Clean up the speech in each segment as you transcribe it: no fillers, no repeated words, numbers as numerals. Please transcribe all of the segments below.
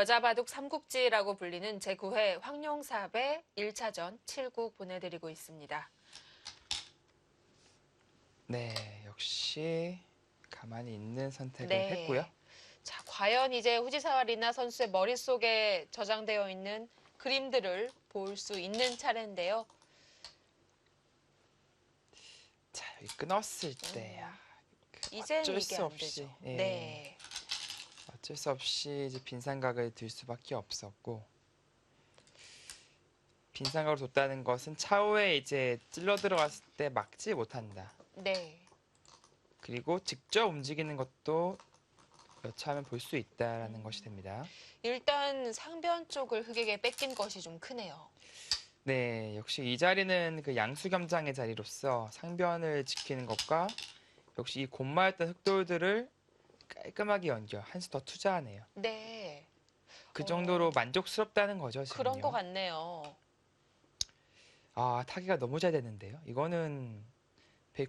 여자바둑 삼국지라고 불리는 제9회 황룡삽의 1차전 7국 보내드리고 있습니다. 네, 역시 가만히 있는 선택을 네. 했고요. 자, 과연 이제 후지사와 리나 선수의 머릿속에 저장되어 있는 그림들을 볼 수 있는 차례인데요. 자, 여기 끊었을 때 이젠 어쩔 이게 수 안 없이 되죠. 네. 어쩔 수 없이 이제 빈삼각을 들 수밖에 없었고, 빈삼각을 뒀다는 것은 차후에 이제 찔러 들어갔을 때 막지 못한다. 네. 그리고 직접 움직이는 것도 여차하면 볼 수 있다라는 것이 됩니다. 일단 상변 쪽을 흑에게 뺏긴 것이 좀 크네요. 네, 역시 이 자리는 그 양수겸장의 자리로서 상변을 지키는 것과 역시 이 곶마였던 흑돌들을 깔끔하게 연결, 한 수 더 투자하네요. 네. 그 정도로 어, 만족스럽다는 거죠, 그런 것 지금요. 같네요. 아, 타기가 너무 잘 됐는데요. 이거는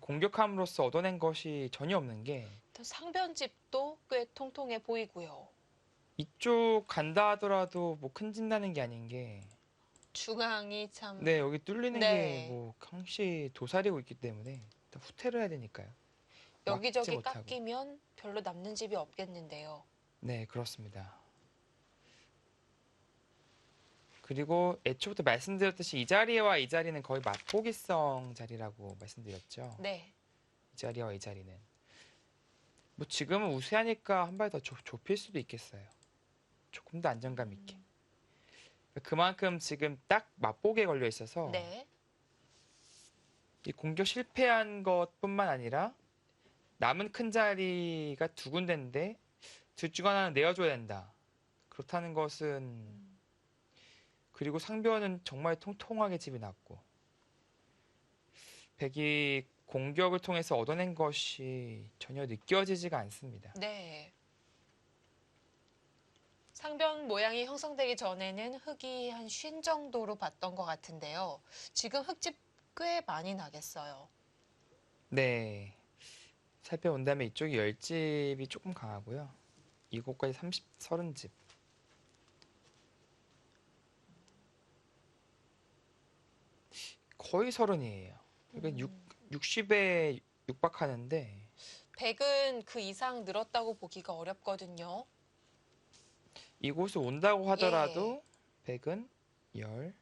공격함으로써 얻어낸 것이 전혀 없는 게 상변집도 꽤 통통해 보이고요. 이쪽 간다 하더라도 뭐 큰 집 나는 게 아닌 게 중앙이 참, 네, 여기 뚫리는 게 네. 뭐 항시 도사리고 있기 때문에 일단 후퇴를 해야 되니까요. 막지 여기저기 못하고. 깎이면 별로 남는 집이 없겠는데요. 네, 그렇습니다. 그리고 애초부터 말씀드렸듯이 이 자리와 이 자리는 거의 맛보기성 자리라고 말씀드렸죠. 네. 이 자리와 이 자리는. 뭐 지금은 우세하니까 한 발 더 좁힐 수도 있겠어요. 조금 더 안정감 있게. 그만큼 지금 딱 맛보기에 걸려 있어서 네. 이 공격 실패한 것뿐만 아니라 남은 큰 자리가 두 군데인데 둘 중 하나는 내어줘야 된다. 그렇다는 것은 그리고 상변은 정말 통통하게 집이 났고 백이 공격을 통해서 얻어낸 것이 전혀 느껴지지가 않습니다. 네. 상변 모양이 형성되기 전에는 흙이 한 50 정도로 봤던 것 같은데요. 지금 흙집 꽤 많이 나겠어요. 네. 살펴본다면 이쪽이 10집이 조금 강하고요. 이곳까지 30집. 거의 30이에요. 그러니까 60에 육박하는데 100은 그 이상 늘었다고 보기가 어렵거든요. 이곳을 온다고 예. 하더라도 100은 10.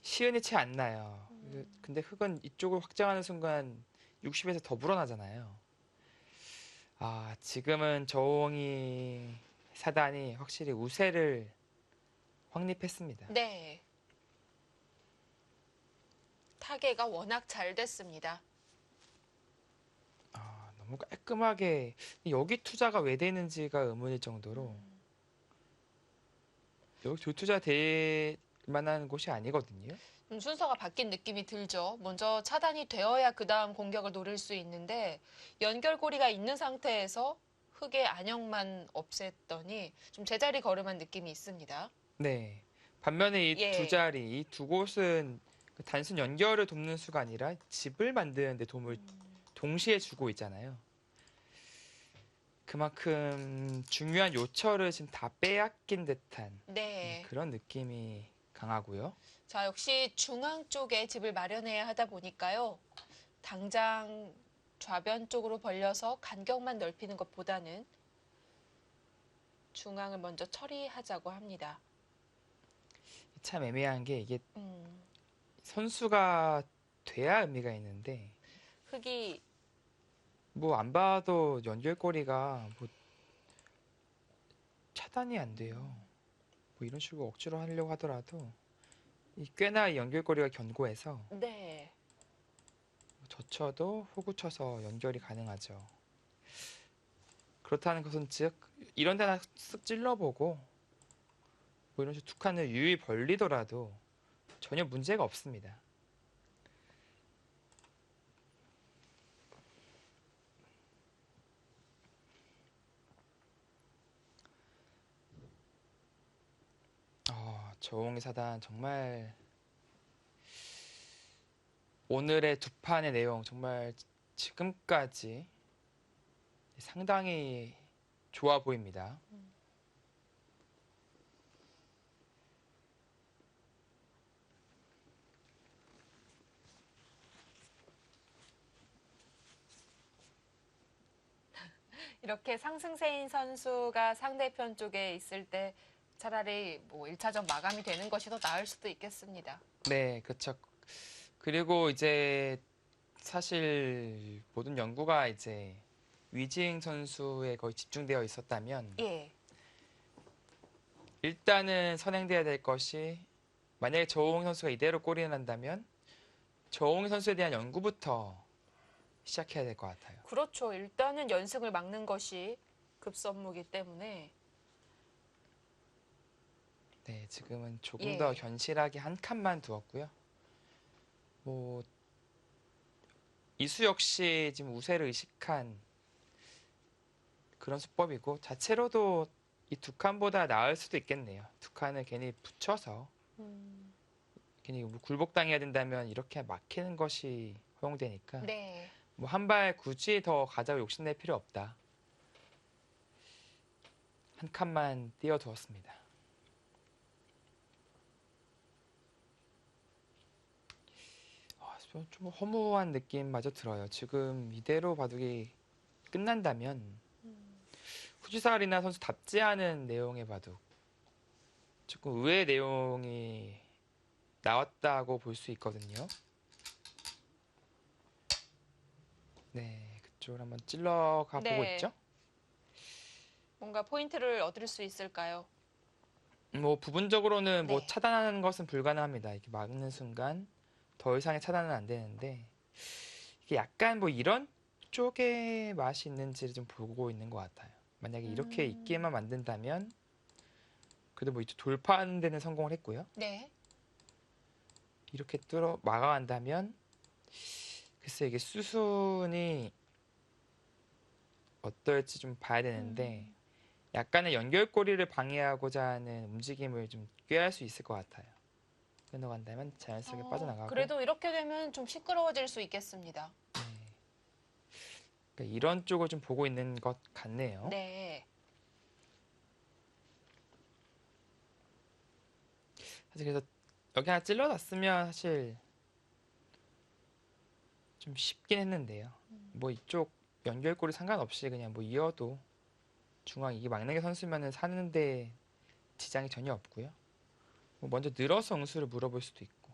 시은이 채 안 나요. 근데 흙은 이쪽을 확장하는 순간 60에서 더 불어나잖아요. 아, 지금은 저옹이 사단이 확실히 우세를 확립했습니다. 네. 타개가 워낙 잘 됐습니다. 아, 너무 깔끔하게 여기 투자가 왜 되는지가 의문일 정도로 여기 조투자 될 만한 곳이 아니거든요. 순서가 바뀐 느낌이 들죠. 먼저 차단이 되어야 그 다음 공격을 노릴 수 있는데 연결고리가 있는 상태에서 흙의 안형만 없앴더니 좀 제자리 걸음한 느낌이 있습니다. 네. 반면에 이 두 예. 자리, 이 두 곳은 그 단순 연결을 돕는 수가 아니라 집을 만드는 데 도움을 동시에 주고 있잖아요. 그만큼 중요한 요철을 지금 다 빼앗긴 듯한 네. 그런 느낌이 강하고요. 자, 역시 중앙 쪽에 집을 마련해야 하다 보니까요. 당장 좌변 쪽으로 벌려서 간격만 넓히는 것보다는 중앙을 먼저 처리하자고 합니다. 참 애매한 게 이게 음, 선수가 돼야 의미가 있는데 흙이 뭐 안 봐도 연결고리가 뭐 차단이 안 돼요. 뭐 이런 식으로 억지로 하려고 하더라도 꽤나 이 연결고리가 견고해서 네. 젖혀도 호구 쳐서 연결이 가능하죠. 그렇다는 것은 즉 이런 데나 쓱 찔러보고 뭐 이런 식으로 두 칸을 유유히 벌리더라도 전혀 문제가 없습니다. 저옹이 사단 정말 오늘의 두 판의 내용 정말 지금까지 상당히 좋아 보입니다. 이렇게 상승세인 선수가 상대편 쪽에 있을 때 차라리 뭐 1차전 마감이 되는 것이 더 나을 수도 있겠습니다. 네, 그렇죠. 그리고 이제 사실 모든 연구가 이제 위징 선수에 거의 집중되어 있었다면 예. 일단은 선행돼야 될 것이 만약에 저우홍 선수가 이대로 골이 난다면 저우홍 선수에 대한 연구부터 시작해야 될 것 같아요. 그렇죠. 일단은 연승을 막는 것이 급선무기 때문에. 네, 지금은 조금 예. 더 견실하게 한 칸만 두었고요. 뭐 이수 역시 지금 우세를 의식한 그런 수법이고 자체로도 이 두 칸보다 나을 수도 있겠네요. 두 칸을 괜히 붙여서 괜히 뭐 굴복당해야 된다면 이렇게 막히는 것이 허용되니까 네. 뭐 한 발 굳이 더 가자고 욕심낼 필요 없다. 한 칸만 띄워두었습니다. 좀 허무한 느낌마저 들어요. 지금 이대로 바둑이 끝난다면 후지사리나 선수답지 않은 내용의 바둑 조금 의외의 내용이 나왔다고 볼 수 있거든요. 네, 그쪽을 한번 찔러가 보고 네. 있죠. 뭔가 포인트를 얻을 수 있을까요? 뭐 부분적으로는 뭐 네. 차단하는 것은 불가능합니다. 이렇게 막는 순간 더 이상의 차단은 안 되는데 이게 약간 뭐 이런 쪽의 맛이 있는지를 좀 보고 있는 것 같아요. 만약에 이렇게 있게만 만든다면 그래도 뭐 이쪽 돌파하는 데는 성공을 했고요. 네. 이렇게 뚫어 막아간다면 글쎄 이게 수순이 어떨지 좀 봐야 되는데 약간의 연결고리를 방해하고자 하는 움직임을 좀 꾀할 수 있을 것 같아요. 끊어간다면 자연스럽게 빠져나가고 그래도 이렇게 되면 좀 시끄러워질 수 있겠습니다. 네. 그러니까 이런 쪽을 좀 보고 있는 것 같네요. 네. 사실 그래서 여기 하나 찔러놨으면 사실 좀 쉽긴 했는데요. 뭐 이쪽 연결고리 상관없이 그냥 뭐 이어도 중앙 이게 막내기 선수면은 사는데 지장이 전혀 없고요. 뭐 먼저 늘어서 응수를 물어볼 수도 있고.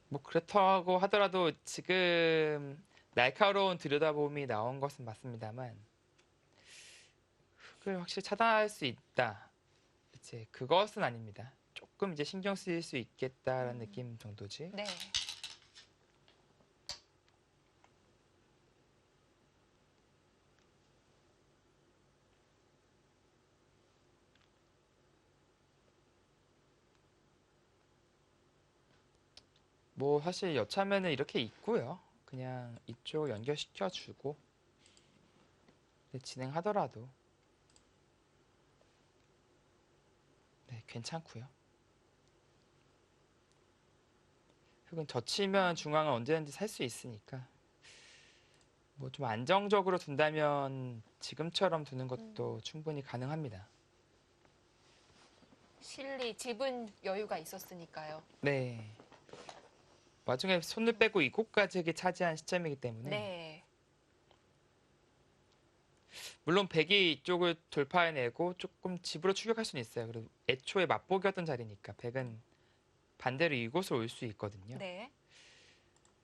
뭐 그렇다고 하더라도 지금 날카로운 들여다봄이 나온 것은 맞습니다만 흙을 확실히 차단할 수 있다. 이제 그것은 아닙니다. 조금 이제 신경 쓰일 수 있겠다라는 느낌 정도지. 네. 뭐 사실 여차면은 이렇게 있고요. 그냥 이쪽 연결시켜 주고 진행하더라도 네, 괜찮고요. 흙은 젖히면 중앙은 언제든지 살 수 있으니까 뭐 좀 안정적으로 둔다면 지금처럼 두는 것도 충분히 가능합니다. 실리, 집은 여유가 있었으니까요. 네. 나중에 손을 빼고 이곳까지 차지한 시점이기 때문에 네. 물론 백이 이쪽을 돌파해내고 조금 집으로 추격할 수는 있어요. 그리고 애초에 맛보기였던 자리니까 백은 반대로 이곳으로 올 수 있거든요. 네.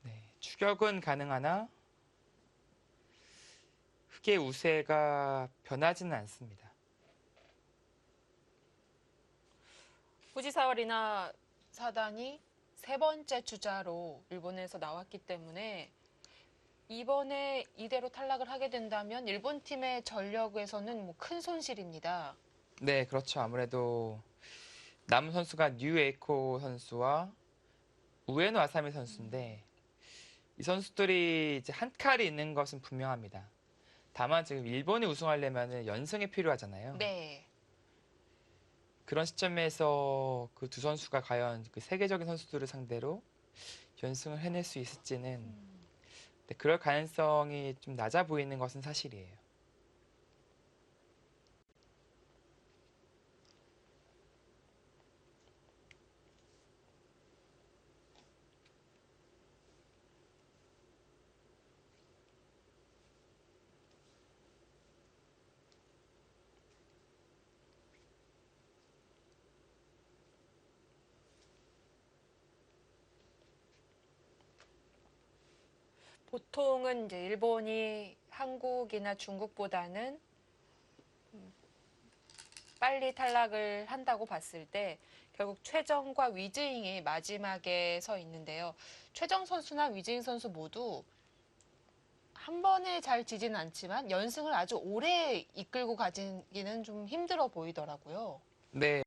네, 추격은 가능하나 흑의 우세가 변하지는 않습니다. 후지사와리나 사단이 세 번째 주자로 일본에서 나왔기 때문에 이번에 이대로 탈락을 하게 된다면 일본 팀의 전력에서는 뭐 큰 손실입니다. 네, 그렇죠. 아무래도 남은 선수가 뉴 에이코 선수와 우에노 아사미 선수인데 이 선수들이 이제 한 칼이 있는 것은 분명합니다. 다만 지금 일본이 우승하려면 연승이 필요하잖아요. 네. 그런 시점에서 그 두 선수가 과연 그 세계적인 선수들을 상대로 연승을 해낼 수 있을지는 근데 그럴 가능성이 좀 낮아 보이는 것은 사실이에요. 보통은 이제 일본이 한국이나 중국보다는 빨리 탈락을 한다고 봤을 때 결국 최정과 위즈잉이 마지막에 서 있는데요. 최정 선수나 위즈잉 선수 모두 한 번에 잘 지지는 않지만 연승을 아주 오래 이끌고 가기는 좀 힘들어 보이더라고요. 네,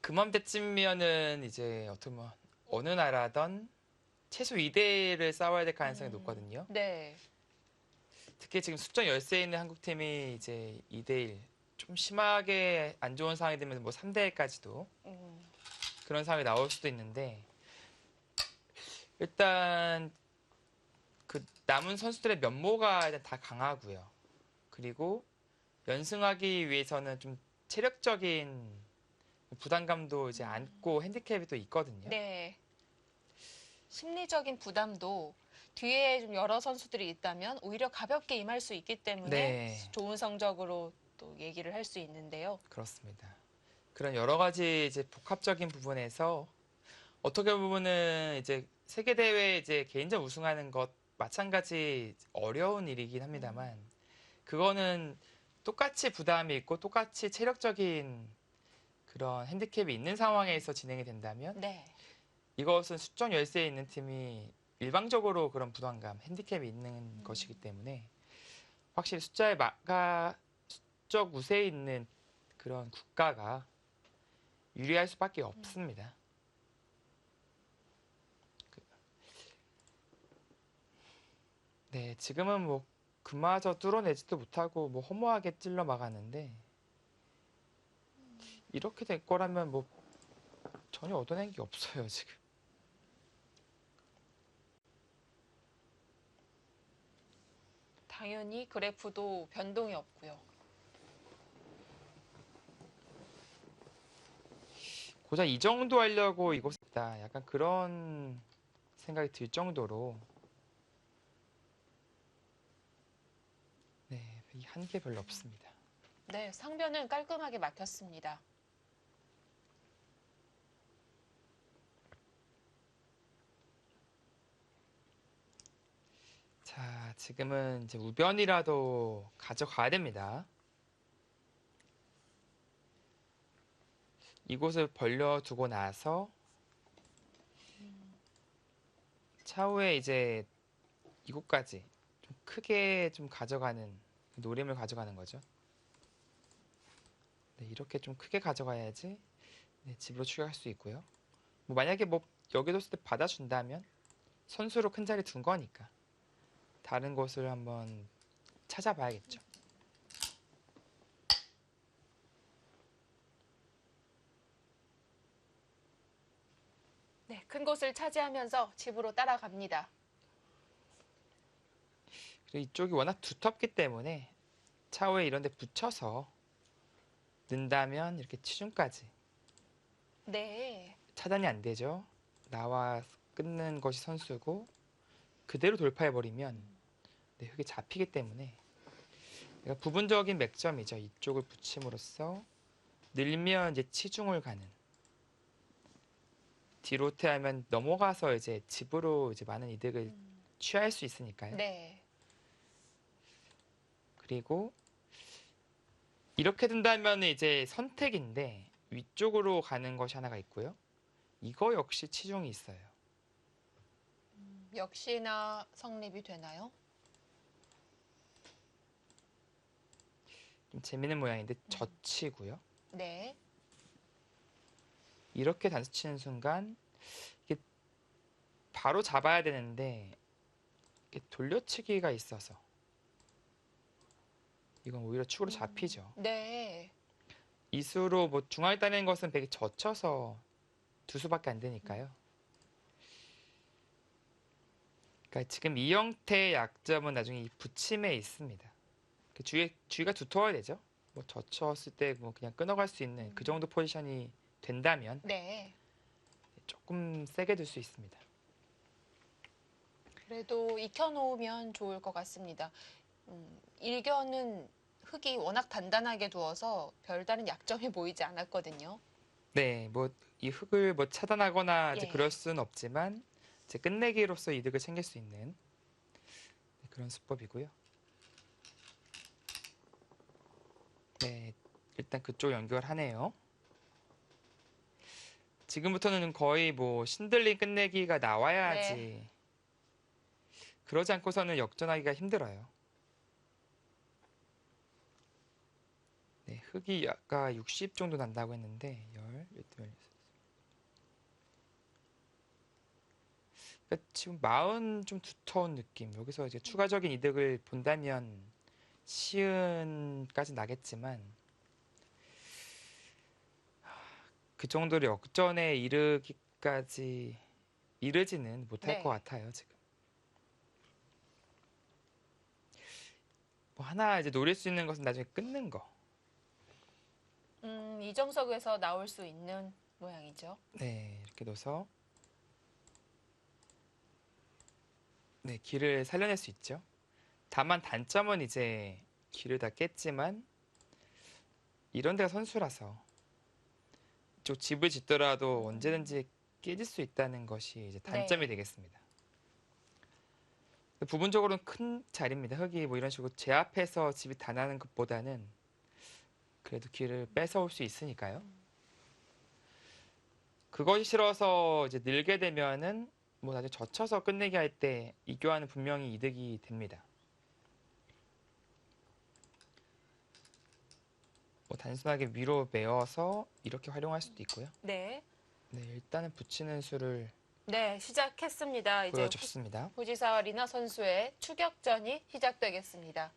그맘때쯤이면은 이제 어떻게 보면 어느 나라든 최소 2대1을 싸워야 될 가능성이 높거든요. 네. 특히 지금 수적 열세에 있는 한국팀이 이제 2대1, 좀 심하게 안 좋은 상황이 되면 뭐 3대1까지도 그런 상황이 나올 수도 있는데, 일단 그 남은 선수들의 면모가 일단 다 강하고요. 그리고 연승하기 위해서는 좀 체력적인 부담감도 이제 안고 핸디캡이 또 있거든요. 네. 심리적인 부담도 뒤에 좀 여러 선수들이 있다면 오히려 가볍게 임할 수 있기 때문에 네, 좋은 성적으로 또 얘기를 할 수 있는데요. 그렇습니다. 그런 여러 가지 이제 복합적인 부분에서 어떻게 보면은 이제 세계 대회 이제 개인전 우승하는 것 마찬가지 어려운 일이긴 합니다만, 그거는 똑같이 부담이 있고 똑같이 체력적인 그런 핸디캡이 있는 상황에서 진행이 된다면, 네. 이것은 수적 열세에 있는 팀이 일방적으로 그런 부담감, 핸디캡이 있는 것이기 때문에 확실히 수적 우세에 있는 그런 국가가 유리할 수밖에 없습니다. 네, 지금은 뭐 그마저 뚫어내지도 못하고 뭐 허무하게 찔러 막았는데, 이렇게 될 거라면 뭐 전혀 얻어낸 게 없어요, 지금. 당연히 그래프도 변동이 없고요. 고작 이 정도 하려고 이곳에 있다. 약간 그런 생각이 들 정도로, 네, 이 한계 별로 없습니다. 네, 상변은 깔끔하게 막혔습니다. 자, 지금은 이제 우변이라도 가져가야 됩니다. 이곳을 벌려두고 나서 차후에 이제 이곳까지 좀 크게 좀 가져가는, 노림을 가져가는 거죠. 네, 이렇게 좀 크게 가져가야지 네, 집으로 추격할 수 있고요. 뭐 만약에 뭐 여기 뒀을 때 받아준다면 선수로 큰 자리 둔 거니까 다른 곳을 한번 찾아봐야겠죠. 네, 큰 곳을 차지하면서 집으로 따라갑니다. 그리고 이쪽이 워낙 두텁기 때문에 차후에 이런 데 붙여서 넣는다면 이렇게 치중까지 네. 차단이 안 되죠. 나와 끊는 것이 선수고 그대로 돌파해버리면 네, 흙이 잡히기 때문에 그러니까 부분적인 맥점이죠. 이쪽을 붙임으로써 늘면 이제 치중을 가는, 뒤로 퇴하면 넘어가서 이제 집으로 이제 많은 이득을 취할 수 있으니까요. 네. 그리고 이렇게 된다면 이제 선택인데 위쪽으로 가는 것이 하나가 있고요. 이거 역시 치중이 있어요. 역시나 성립이 되나요? 좀 재밌는 모양인데 젖히고요. 네. 이렇게 단수 치는 순간 이게 바로 잡아야 되는데 이게 돌려치기가 있어서 이건 오히려 축으로 잡히죠. 네. 이수로 뭐 중앙에 따내는 것은 백이 젖혀서 두 수밖에 안 되니까요. 그러니까 지금 이 형태의 약점은 나중에 이 붙임에 있습니다. 그 주위가 두터워야 되죠. 뭐 젖혔을 때 뭐 그냥 끊어갈 수 있는 그 정도 포지션이 된다면 네. 조금 세게 둘 수 있습니다. 그래도 익혀놓으면 좋을 것 같습니다. 일견은 흙이 워낙 단단하게 두어서 별다른 약점이 보이지 않았거든요. 네, 뭐 이 흙을 뭐 차단하거나 이제 예. 그럴 수는 없지만 이제 끝내기로서 이득을 챙길 수 있는 그런 수법이고요. 네, 일단 그쪽 연결하네요. 지금부터는 거의 뭐 신들린 끝내기가 네. 나와야지. 그러지 않고서는 역전하기가 힘들어요. 네, 흙이 아까 60 정도 난다고 했는데 그러니까 지금 40 좀 두터운 느낌. 여기서 이제 추가적인 이득을 본다면 시은까지 나겠지만 그 정도로 역전에 이르기까지 이르지는 못할 것 네. 같아요, 지금. 뭐 하나 이제 노릴 수 있는 것은 나중에 끊는 거. 이정석에서 나올 수 있는 모양이죠. 네, 이렇게 넣어서 네, 길을 살려낼 수 있죠. 다만 단점은 이제 길을 다 깼지만 이런 데가 선수라서 쪽 집을 짓더라도 언제든지 깨질 수 있다는 것이 이제 단점이 네. 되겠습니다. 부분적으로는 큰 자리입니다. 흙이 뭐 이런 식으로 제 앞에서 집이 다 나는 것보다는 그래도 길을 뺏어올 수 있으니까요. 그것이 싫어서 이제 늘게 되면은 뭐 나중에 젖혀서 끝내기 할 때 이 교환은 분명히 이득이 됩니다. 뭐 단순하게 위로 메어서 이렇게 활용할 수도 있고요. 네. 네, 일단은 붙이는 수를 네, 시작했습니다. 이제 보여줬습니다. 후지사와 리나 선수의 추격전이 시작되겠습니다.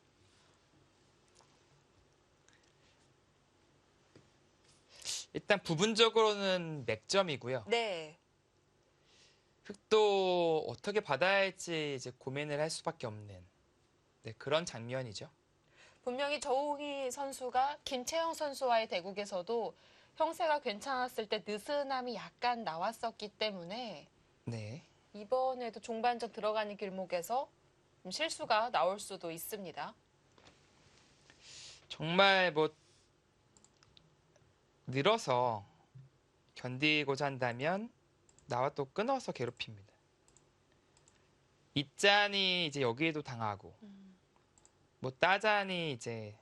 일단 부분적으로는 맥점이고요. 네. 흙도 어떻게 받아야 할지 이제 고민을 할 수밖에 없는 네, 그런 장면이죠. 분명히 저우희 선수가 김채영 선수와의 대국에서도 형세가 괜찮았을 때 느슨함이 약간 나왔었기 때문에 네. 이번에도 종반전 들어가는 길목에서 좀 실수가 나올 수도 있습니다. 정말 뭐 늘어서 견디고자 한다면 나와 또 끊어서 괴롭힙니다. 이짠이 이제 여기에도 당하고 뭐 따잔이 이제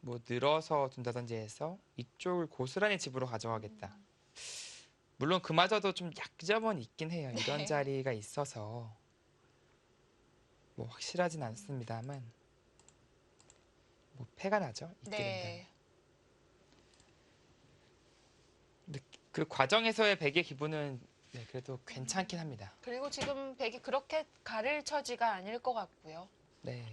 뭐 늘어서 둔다든지 해서 이쪽을 고스란히 집으로 가져가겠다. 물론 그마저도 좀 약점은 있긴 해요. 이런 네. 자리가 있어서 뭐 확실하진 않습니다만 뭐 패가 나죠. 있게 된다면. 네. 근데 그 과정에서의 백의 기분은 네, 그래도 괜찮긴 합니다. 그리고 지금 백이 그렇게 가를 처지가 아닐 것 같고요. 네.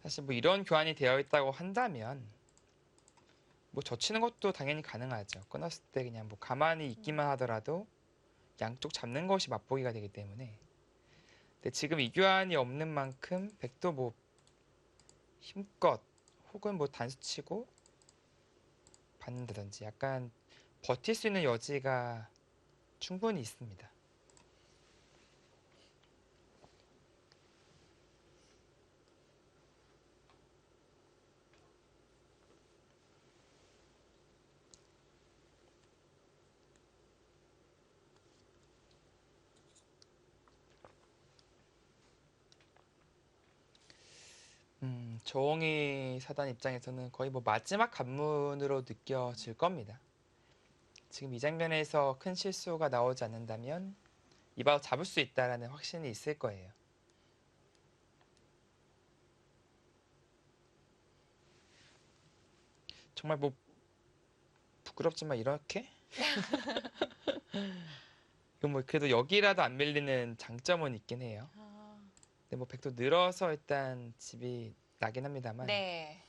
사실 뭐 이런 교환이 되어 있다고 한다면 뭐 젖히는 것도 당연히 가능하죠. 끊었을 때 그냥 뭐 가만히 있기만 하더라도 양쪽 잡는 것이 맛보기가 되기 때문에. 근데 지금 이 교환이 없는 만큼 백도 뭐 힘껏 혹은 뭐 단수 치고 받는다든지 약간 버틸 수 있는 여지가 충분히 있습니다. 조홍희 사단 입장에서는 거의 뭐 마지막 관문으로 느껴질 겁니다. 지금 이 장면에서 큰 실수가 나오지 않는다면 이바로 잡을 수 있다라는 확신이 있을 거예요. 정말 뭐 부끄럽지만 이렇게 이거 뭐 그래도 여기라도 안 밀리는 장점은 있긴 해요. 아, 근데 뭐 백도 늘어서 일단 집이 나긴 합니다만. 네.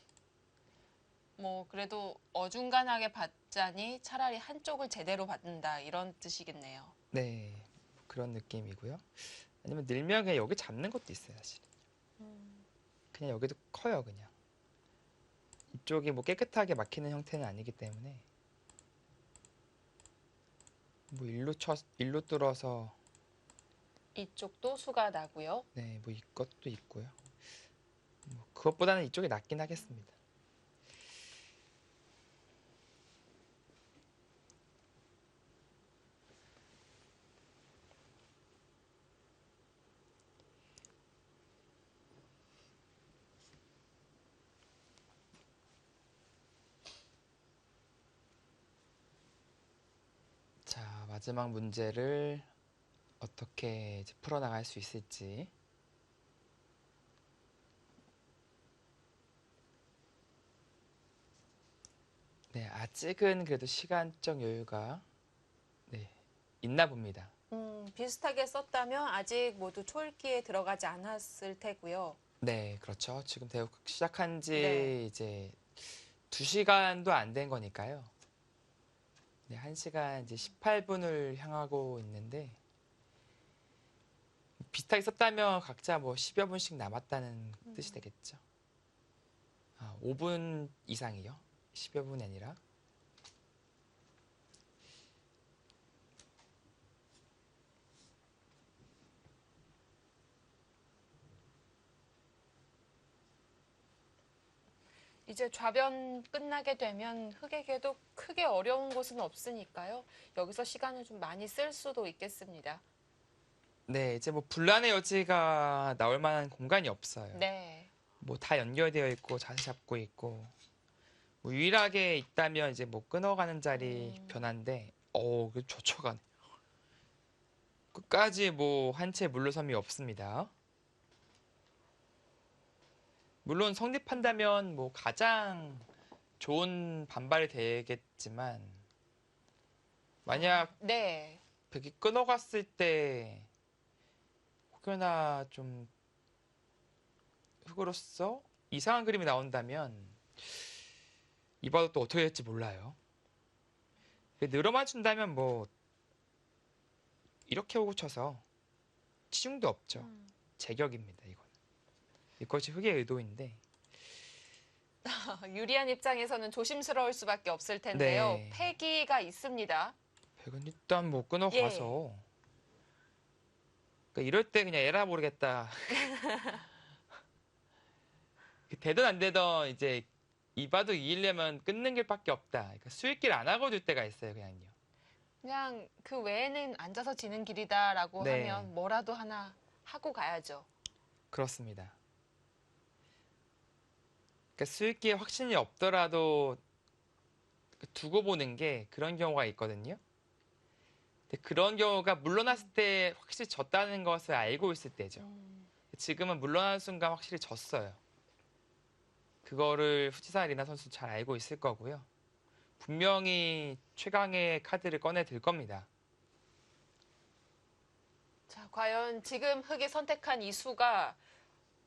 뭐 그래도 어중간하게 받자니 차라리 한쪽을 제대로 받는다 이런 뜻이겠네요. 네, 그런 느낌이고요. 아니면 늘면 그냥 여기 잡는 것도 있어요, 사실. 그냥 여기도 커요, 그냥. 이쪽이 뭐 깨끗하게 막히는 형태는 아니기 때문에 뭐 일로 뚫어서 이쪽도 수가 나고요. 네, 뭐 이것도 있고요. 뭐 그것보다는 이쪽이 낫긴 하겠습니다. 자, 마지막 문제를 어떻게 이제 풀어나갈 수 있을지. 네, 아직은 그래도 시간적 여유가 네, 있나 봅니다. 비슷하게 썼다면 아직 모두 초읽기에 들어가지 않았을 테고요. 네, 그렇죠. 지금 대국 시작한 지 네. 이제 2시간도 안 된 거니까요. 네, 1시간 이제 18분을 향하고 있는데 비슷하게 썼다면 각자 뭐 10여 분씩 남았다는 뜻이 되겠죠. 아, 5분 이상이요. 10여 분이 아니라. 이제 좌변 끝나게 되면 흑에게도 크게 어려운 곳은 없으니까요. 여기서 시간을 좀 많이 쓸 수도 있겠습니다. 네, 이제 뭐 분란의 여지가 나올 만한 공간이 없어요. 네. 뭐 다 연결되어 있고 자세 잡고 있고 뭐 유일하게 있다면 이제 뭐 끊어가는 자리 변화인데 그 쫓아가네. 끝까지 뭐 한 채 물러섬이 없습니다. 물론 성립한다면 뭐 가장 좋은 반발이 되겠지만 만약 네. 백이 끊어갔을 때 혹여나 좀 흑으로서 이상한 그림이 나온다면 이봐도 또 어떻게 될지 몰라요. 늘어만 준다면 뭐 이렇게 오고 쳐서 치중도 없죠. 제격입니다, 이건. 이것이 흑의 의도인데. 유리한 입장에서는 조심스러울 수밖에 없을 텐데요. 네. 패기가 있습니다. 백은 일단 뭐 예. 끊어가서 그러니까 이럴 때 그냥 에라 모르겠다. 되든 안 되든 이제 이봐도 이기려면 끊는 길밖에 없다. 그러니까 수익길 안 하고 둘 때가 있어요, 그냥요. 그냥 그 외에는 앉아서 지는 길이다라고 네. 하면 뭐라도 하나 하고 가야죠. 그렇습니다. 그러니까 수익기에 확신이 없더라도 두고 보는 게 그런 경우가 있거든요. 근데 그런 경우가 물러났을 때 확실히 졌다는 것을 알고 있을 때죠. 지금은 물러나는 순간 확실히 졌어요. 그거를 후지사 리나 선수 잘 알고 있을 거고요. 분명히 최강의 카드를 꺼내 들 겁니다. 자, 과연 지금 흑이 선택한 이 수가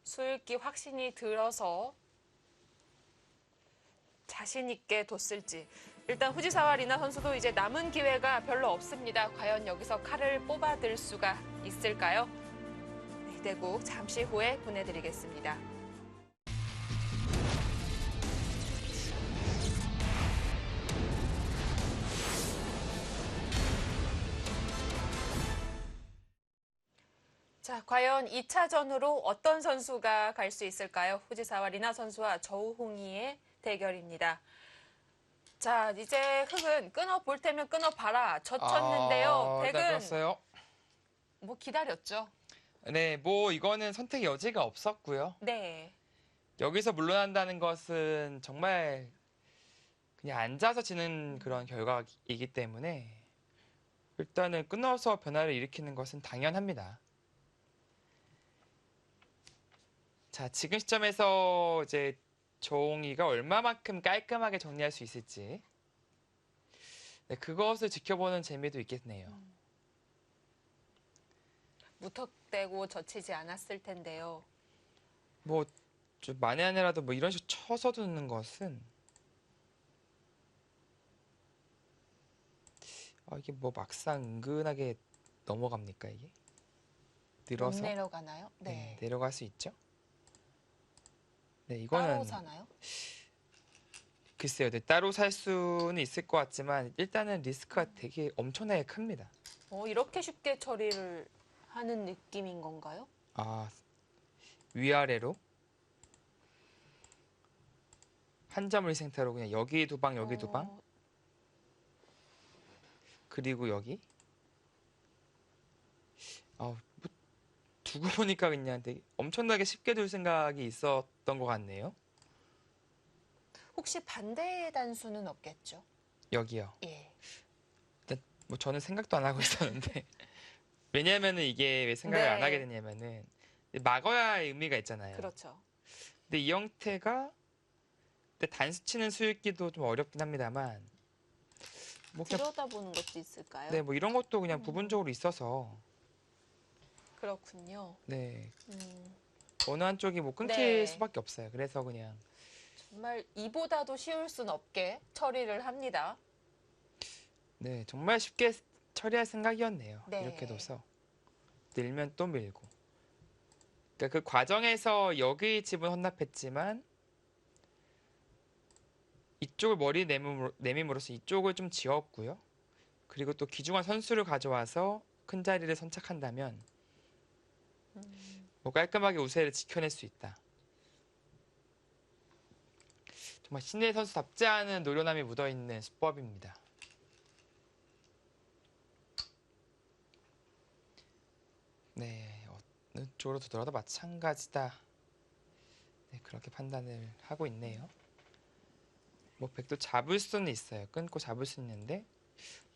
수읽기 확신이 들어서 자신 있게 뒀을지. 일단 후지사와 리나 선수도 이제 남은 기회가 별로 없습니다. 과연 여기서 칼을 뽑아들 수가 있을까요? 네, 대국 잠시 후에 보내드리겠습니다. 자, 과연 2차전으로 어떤 선수가 갈 수 있을까요? 후지사와 리나 선수와 저우홍이의 대결입니다. 자, 이제 흑은 끊어볼 테면 끊어봐라. 젖혔는데요. 네, 백은 그렇어요. 뭐 기다렸죠. 네, 뭐 이거는 선택의 여지가 없었고요. 네. 여기서 물러난다는 것은 정말 그냥 앉아서 지는 그런 결과이기 때문에 일단은 끊어서 변화를 일으키는 것은 당연합니다. 자, 지금 시점에서 이제 조홍이가 얼마만큼 깔끔하게 정리할 수 있을지 네, 그것을 지켜보는 재미도 있겠네요. 무턱대고 젖히지 않았을 텐데요. 뭐 좀 만에 하나라도 뭐 이런 식으로 쳐서 두는 것은 이게 뭐 막상 은근하게 넘어갑니까 이게? 못 늘어서? 내려가나요? 네, 네. 내려갈 수 있죠? 네, 따로 이거는 사나요? 글쎄요. 네, 따로 살 수는 있을 것 같지만 일단은 리스크가 되게 엄청나게 큽니다. 이렇게 쉽게 처리를 하는 느낌인 건가요? 아, 위아래로 한 점 일생타로 그냥 여기 두 방, 여기 두 방, 어, 그리고 여기. 뭐 두고 보니까 그냥 되게 엄청나게 쉽게 둘 생각이 있었던 것 같네요. 혹시 반대의 단수는 없겠죠? 여기요. 예. 일단 뭐 저는 생각도 안 하고 있었는데 왜냐면은 이게 왜 생각을 안 하게 네. 됐냐면은 막아야 할 의미가 있잖아요. 그렇죠. 근데 이 형태가 근데 단수 치는 수익기도 좀 어렵긴 합니다만 뭐 그냥 들여다보는 것도 있을까요? 네, 뭐 이런 것도 그냥 음, 부분적으로 있어서 그렇군요. 네, 음, 어느 한쪽이 뭐 끊길 네. 수밖에 없어요. 그래서 그냥 정말 이보다도 쉬울 순 없게 처리를 합니다. 네, 정말 쉽게 처리할 생각이었네요. 이렇게 네. 둬서 늘면 또 밀고. 그러니까 그 과정에서 여기 집은 헌납했지만 이쪽을 머리 내밈으로써 이쪽을 좀 지웠고요. 그리고 또 귀중한 선수를 가져와서 큰 자리를 선착한다면 음, 뭐 깔끔하게 우세를 지켜낼 수 있다. 정말 신예 선수답지 않은 노련함이 묻어있는 수법입니다. 네, 어느 쪽으로 두더라도 마찬가지다. 네, 그렇게 판단을 하고 있네요. 뭐 백도 잡을 수는 있어요. 끊고 잡을 수 있는데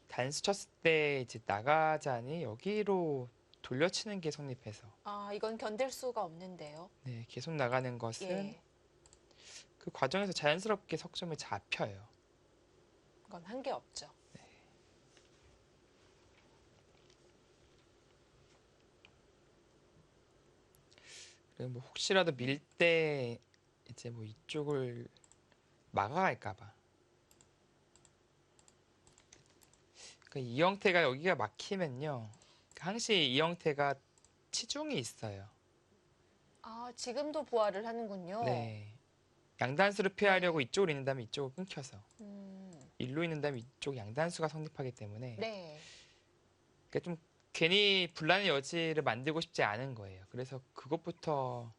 단수 쳤을 때 이제 나가자니 여기로 돌려치는 게 성립해서 이건 견딜 수가 없는데요. 네, 계속 나가는 것은 예. 그 과정에서 자연스럽게 석점을 잡혀요. 그건 한 게 없죠. 그리고 뭐 혹시라도 밀 때 이제 뭐 이쪽을 막아갈까봐. 그러니까 이 형태가 여기가 막히면요. 항시 이 형태가 치중이 있어요. 지금도 부활을 하는군요. 네. 양단수를 피하려고 네. 이쪽으로 있는다면 이쪽을 끊겨서 음, 일로 있는다면 이쪽 양단수가 성립하기 때문에 네. 그러니까 좀 괜히 분란의 여지를 만들고 싶지 않은 거예요. 그래서 그것부터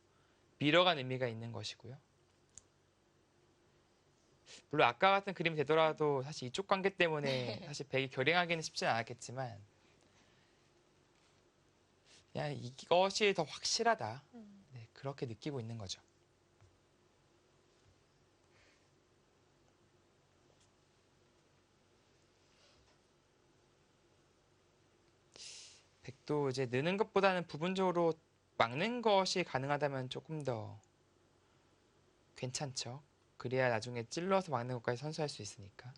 밀어간 의미가 있는 것이고요. 물론 아까 같은 그림이 되더라도 사실 이쪽 관계 때문에 사실 백이 결행하기는 쉽지는 않았겠지만 그냥 이것이 더 확실하다. 네, 그렇게 느끼고 있는 거죠. 백도 이제 느는 것보다는 부분적으로 막는 것이 가능하다면 조금 더 괜찮죠. 그래야 나중에 찔러서 막는 것까지 선수할 수 있으니까.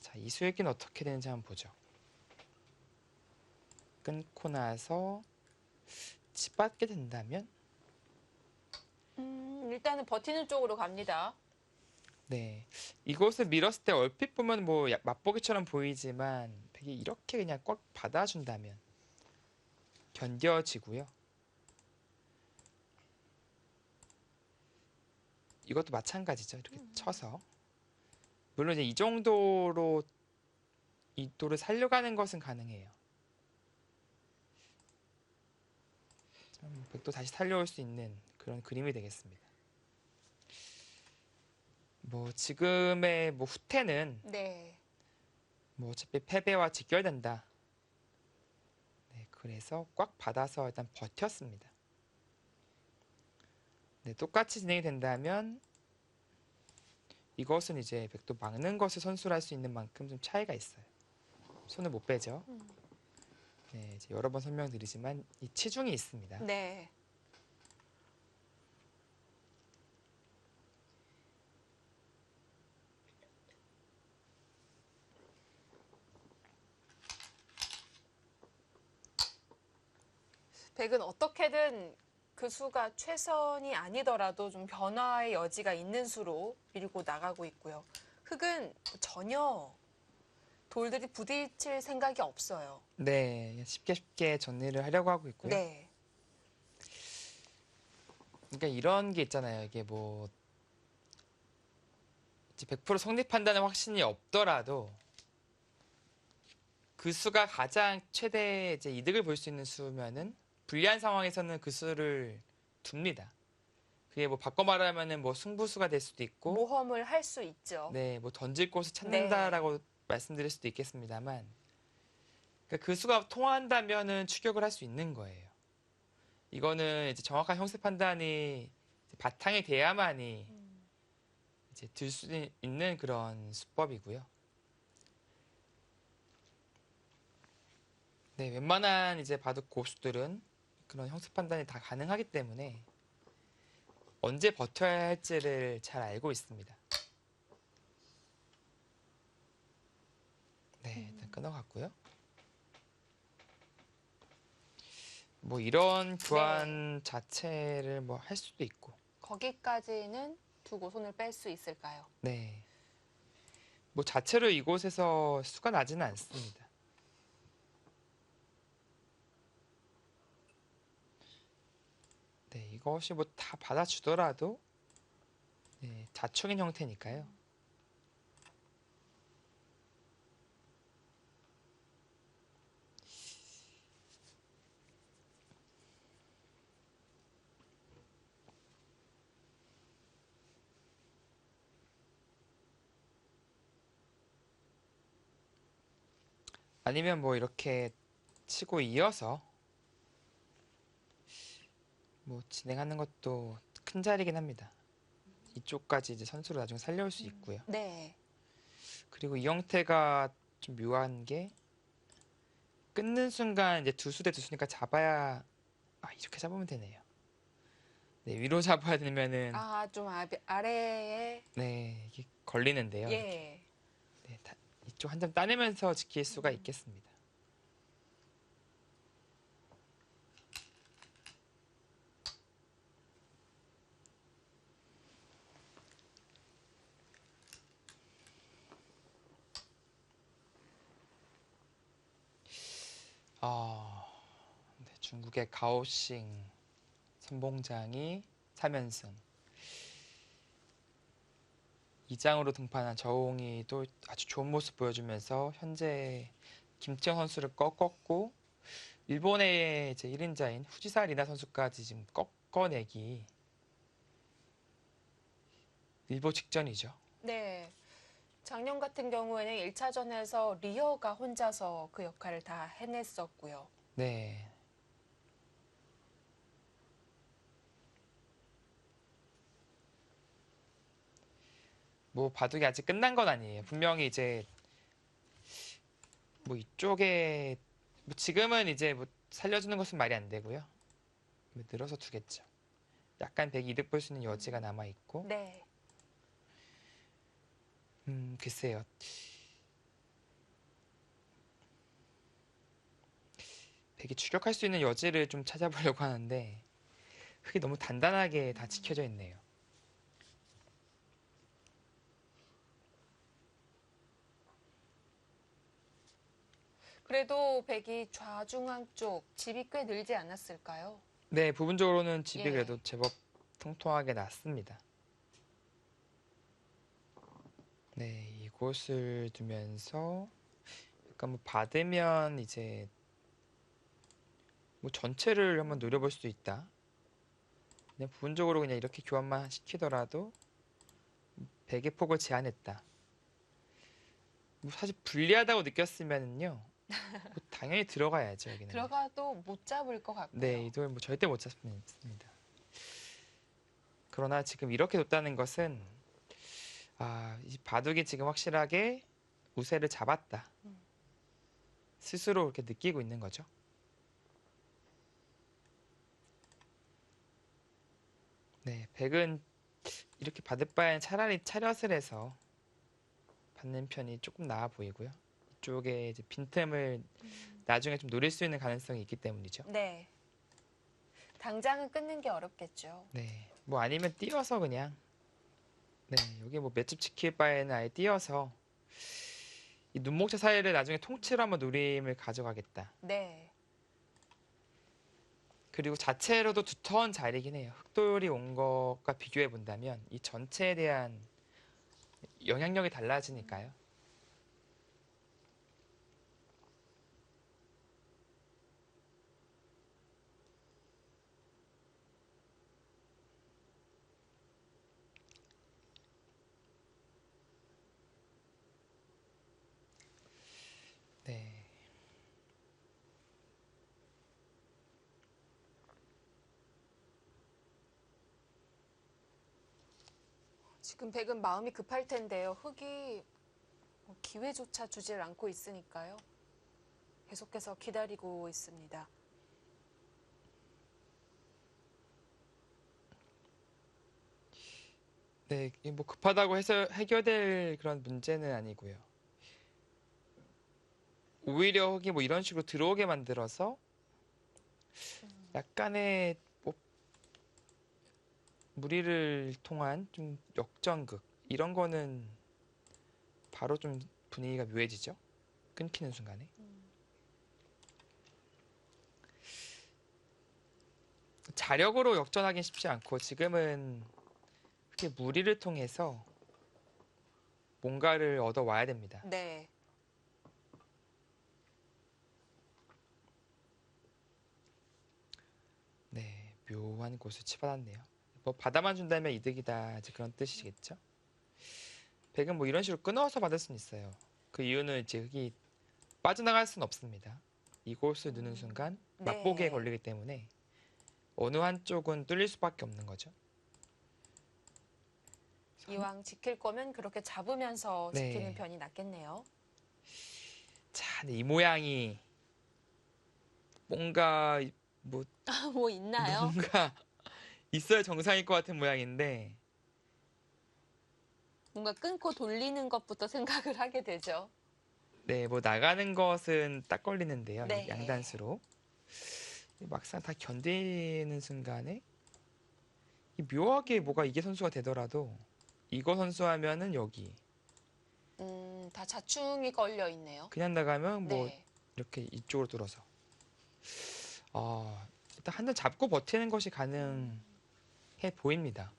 자, 이 수익기는 어떻게 되는지 한번 보죠. 끊고 나서 치받게 된다면 일단은 버티는 쪽으로 갑니다. 네, 이것을 밀었을 때 얼핏 보면 뭐 맛보기처럼 보이지만 백이 이렇게 그냥 꽉 받아준다면 견뎌지고요. 이것도 마찬가지죠. 이렇게 쳐서 물론 이제 이 정도로 이 도를 살려가는 것은 가능해요. 백도 다시 살려올 수 있는 그런 그림이 되겠습니다. 뭐 지금의 뭐 후퇴는 네. 뭐 어차피 패배와 직결된다. 네, 그래서 꽉 받아서 일단 버텼습니다. 네, 똑같이 진행이 된다면 이것은 이제 백도 막는 것을 선수를 할 수 있는 만큼 좀 차이가 있어요. 손을 못 빼죠. 네, 이제 여러 번 설명드리지만 이 치중이 있습니다. 네. 백은 어떻게든 그 수가 최선이 아니더라도 좀 변화의 여지가 있는 수로 밀고 나가고 있고요. 흑은 전혀 돌들이 부딪힐 생각이 없어요. 네, 쉽게 쉽게 정리를 하려고 하고 있고요. 네. 그러니까 이런 게 있잖아요. 이게 뭐 이제 100% 성립한다는 확신이 없더라도 그 수가 가장 최대 이제 이득을 볼 수 있는 수면은 불리한 상황에서는 그 수를 둡니다. 그게 뭐 바꿔 말하면은 뭐 승부수가 될 수도 있고, 모험을 할 수 있죠. 네, 뭐 던질 곳을 네. 찾는다라고 말씀드릴 수도 있겠습니다만, 그러니까 그 수가 통한다면은 추격을 할 수 있는 거예요. 이거는 이제 정확한 형세 판단이 이제 바탕이 돼야만이 이제 들 수 있는 그런 수법이고요. 네, 웬만한 이제 바둑 고수들은 그런 형세 판단이 다 가능하기 때문에 언제 버텨야 할지를 잘 알고 있습니다. 네, 일단 끊어갔고요. 뭐 이런 교환 자체를 뭐 할 수도 있고, 거기까지는 두고 손을 뺄 수 있을까요? 네, 뭐 자체로 이곳에서 수가 나지는 않습니다. 네, 이것이 뭐 다 받아주더라도 네, 자충인 형태니까요. 아니면 뭐 이렇게 치고 이어서 뭐 진행하는 것도 큰 자리긴 합니다. 이쪽까지 이제 선수로 나중에 살려올 수 있고요. 네. 그리고 이 형태가 좀 묘한 게 끊는 순간 이제 두수 대 두수니까 잡아야 이렇게 잡으면 되네요. 네, 위로 잡아야 되면은 아, 좀 아래에 네, 이게 걸리는데요. 이렇게. 예. 네, 이쪽 한 점 따내면서 지킬 수가 있겠습니다. 네, 중국의 가오싱 선봉장이 3연승. 2장으로 등판한 저홍이 또 아주 좋은 모습 보여주면서 현재 김태형 선수를 꺾었고 일본의 이제 1인자인 후지사 리나 선수까지 지금 꺾어내기 일보 직전이죠. 네. 작년 같은 경우에는 1차전에서 리어가 혼자서 그 역할을 다 해냈었고요. 네. 뭐 바둑이 아직 끝난 건 아니에요. 분명히 이제 뭐 이쪽에 뭐 지금은 이제 뭐 살려주는 것은 말이 안 되고요. 뭐 늘어서 두겠죠. 약간 백이 이득 볼 수 있는 여지가 남아 있고. 네. 글쎄요. 백이 추격할 수 있는 여지를 좀 찾아보려고 하는데 흙이 너무 단단하게 다 지켜져 있네요. 그래도 백이 좌중앙 쪽 집이 꽤 늘지 않았을까요? 네, 부분적으로는 집이 예. 그래도 제법 통통하게 났습니다. 네, 이곳을 두면서 약간 뭐 받으면 이제 뭐 전체를 한번 노려볼 수도 있다. 그냥 부분적으로 그냥 이렇게 교환만 시키더라도 백의 폭을 제한했다. 뭐 사실 불리하다고 느꼈으면은요, 뭐 당연히 들어가야죠 여기는. 들어가도 못 잡을 것 같고요. 네, 이걸 뭐 절대 못 잡습니다. 그러나 지금 이렇게 뒀다는 것은 이 바둑이 지금 확실하게 우세를 잡았다. 스스로 그렇게 느끼고 있는 거죠. 네, 백은 이렇게 받을 바엔 차라리 차렷을 해서 받는 편이 조금 나아 보이고요. 이쪽에 이제 빈틈을 나중에 좀 노릴 수 있는 가능성이 있기 때문이죠. 네. 당장은 끊는 게 어렵겠죠. 네. 뭐 아니면 띄어서 그냥 네, 여기 뭐 맷집 지킬 바에는 아예 띄어서 이 눈목차 사이를 나중에 통째로 한번 누림을 가져가겠다. 네. 그리고 자체로도 두터운 자리긴 해요. 흑돌이 온 것과 비교해 본다면 이 전체에 대한 영향력이 달라지니까요. 네. 지금 백은 마음이 급할 텐데요. 흑이 뭐 기회조차 주질 않고 있으니까요. 계속해서 기다리고 있습니다. 네, 이게 뭐 급하다고 해서 해결될 그런 문제는 아니고요. 오히려 흑이 뭐 이런 식으로 들어오게 만들어서 약간의 뭐 무리를 통한 좀 역전극 이런 거는 바로 좀 분위기가 묘해지죠. 끊기는 순간에. 자력으로 역전하긴 쉽지 않고 지금은 그게 무리를 통해서 뭔가를 얻어와야 됩니다. 네. 네, 묘한 곳을 치받았네요. 뭐 받아만 준다면 이득이다 이제 그런 뜻이겠죠. 백은 뭐 이런 식으로 끊어서 받을 수는 있어요. 그 이유는 이제 흑이 빠져나갈 수는 없습니다. 이곳을 누는 순간 맛보기에 네. 걸리기 때문에 어느 한쪽은 뚫릴 수밖에 없는 거죠. 이왕 지킬 거면 그렇게 잡으면서 네. 지키는 편이 낫겠네요. 자, 이 모양이 뭔가 뭐 뭐 있나요? 뭔가 있어야 정상일 것 같은 모양인데 뭔가 끊고 돌리는 것부터 생각을 하게 되죠. 네, 뭐 나가는 것은 딱 걸리는데요. 네. 양단수로 막상 다 견디는 순간에 이 묘하게 뭐가 이게 선수가 되더라도 이거 선수하면은 여기 다 자충이 걸려 있네요. 그냥 나가면 뭐 네. 이렇게 이쪽으로 뚫어서 일단 한 점 잡고 버티는 것이 가능해 보입니다.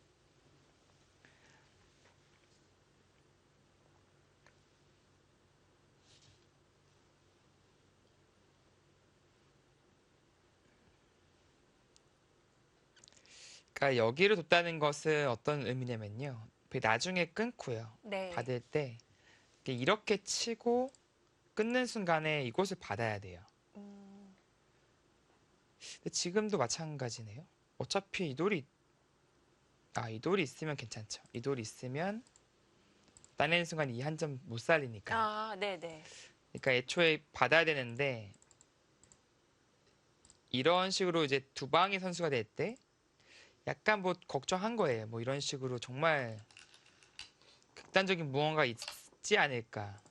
그러니까 여기를 뒀다는 것은 어떤 의미냐면요. 나중에 끊고요. 네. 받을 때 이렇게 치고 끊는 순간에 이곳을 받아야 돼요. 근데 지금도 마찬가지네요. 어차피 이 돌이 있으면 괜찮죠. 이 돌이 있으면 따내는 순간 이 한 점 못 살리니까. 아, 네네. 그러니까 애초에 받아야 되는데 이런 식으로 이제 두 방의 선수가 될 때 약간 뭐 걱정한 거예요. 뭐 이런 식으로 정말 극단적인 무언가 있지 않을까.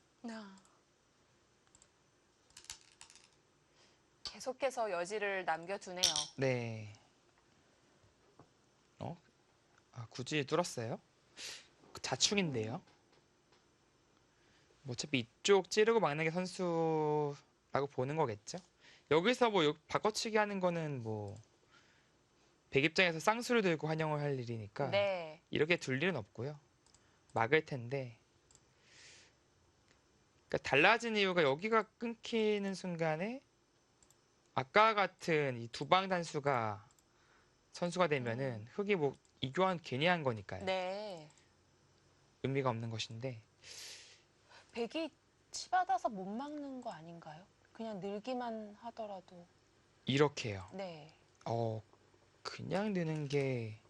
계속해서 여지를 남겨두네요. 네. 굳이 뚫었어요? 자충인데요. 뭐 어차피 이쪽 찌르고 막는 게 선수라고 보는 거겠죠. 여기서 뭐 바꿔치기 하는 거는 뭐 백 입장에서 쌍수를 들고 환영을 할 일이니까 네. 이렇게 둘 일은 없고요. 막을 텐데. 그러니까 달라진 이유가 여기가 끊기는 순간에 아까 같은 이 두방 단수가 선수가 되면은 흑이 뭐 이 교환 괜히 한 거니까요. 네. 의미가 없는 것인데 백이 치받아서 못 막는 거 아닌가요? 그냥 늘기만 하더라도. 이렇게요. 네. 그냥 드는 게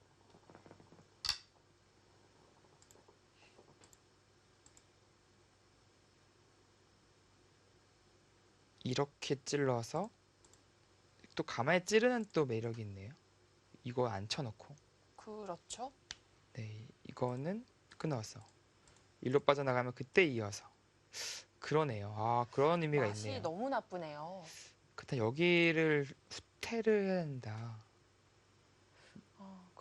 이렇게 찔러서 또 가만히 찌르는 또 매력이 있네요. 이거 앉혀놓고 그렇죠. 네, 이거는 끊어서 일로 빠져나가면 그때 이어서 그러네요. 그런 의미가 맛이 있네요. 너무 나쁘네요. 그때 여기를 후퇴를 해야 된다.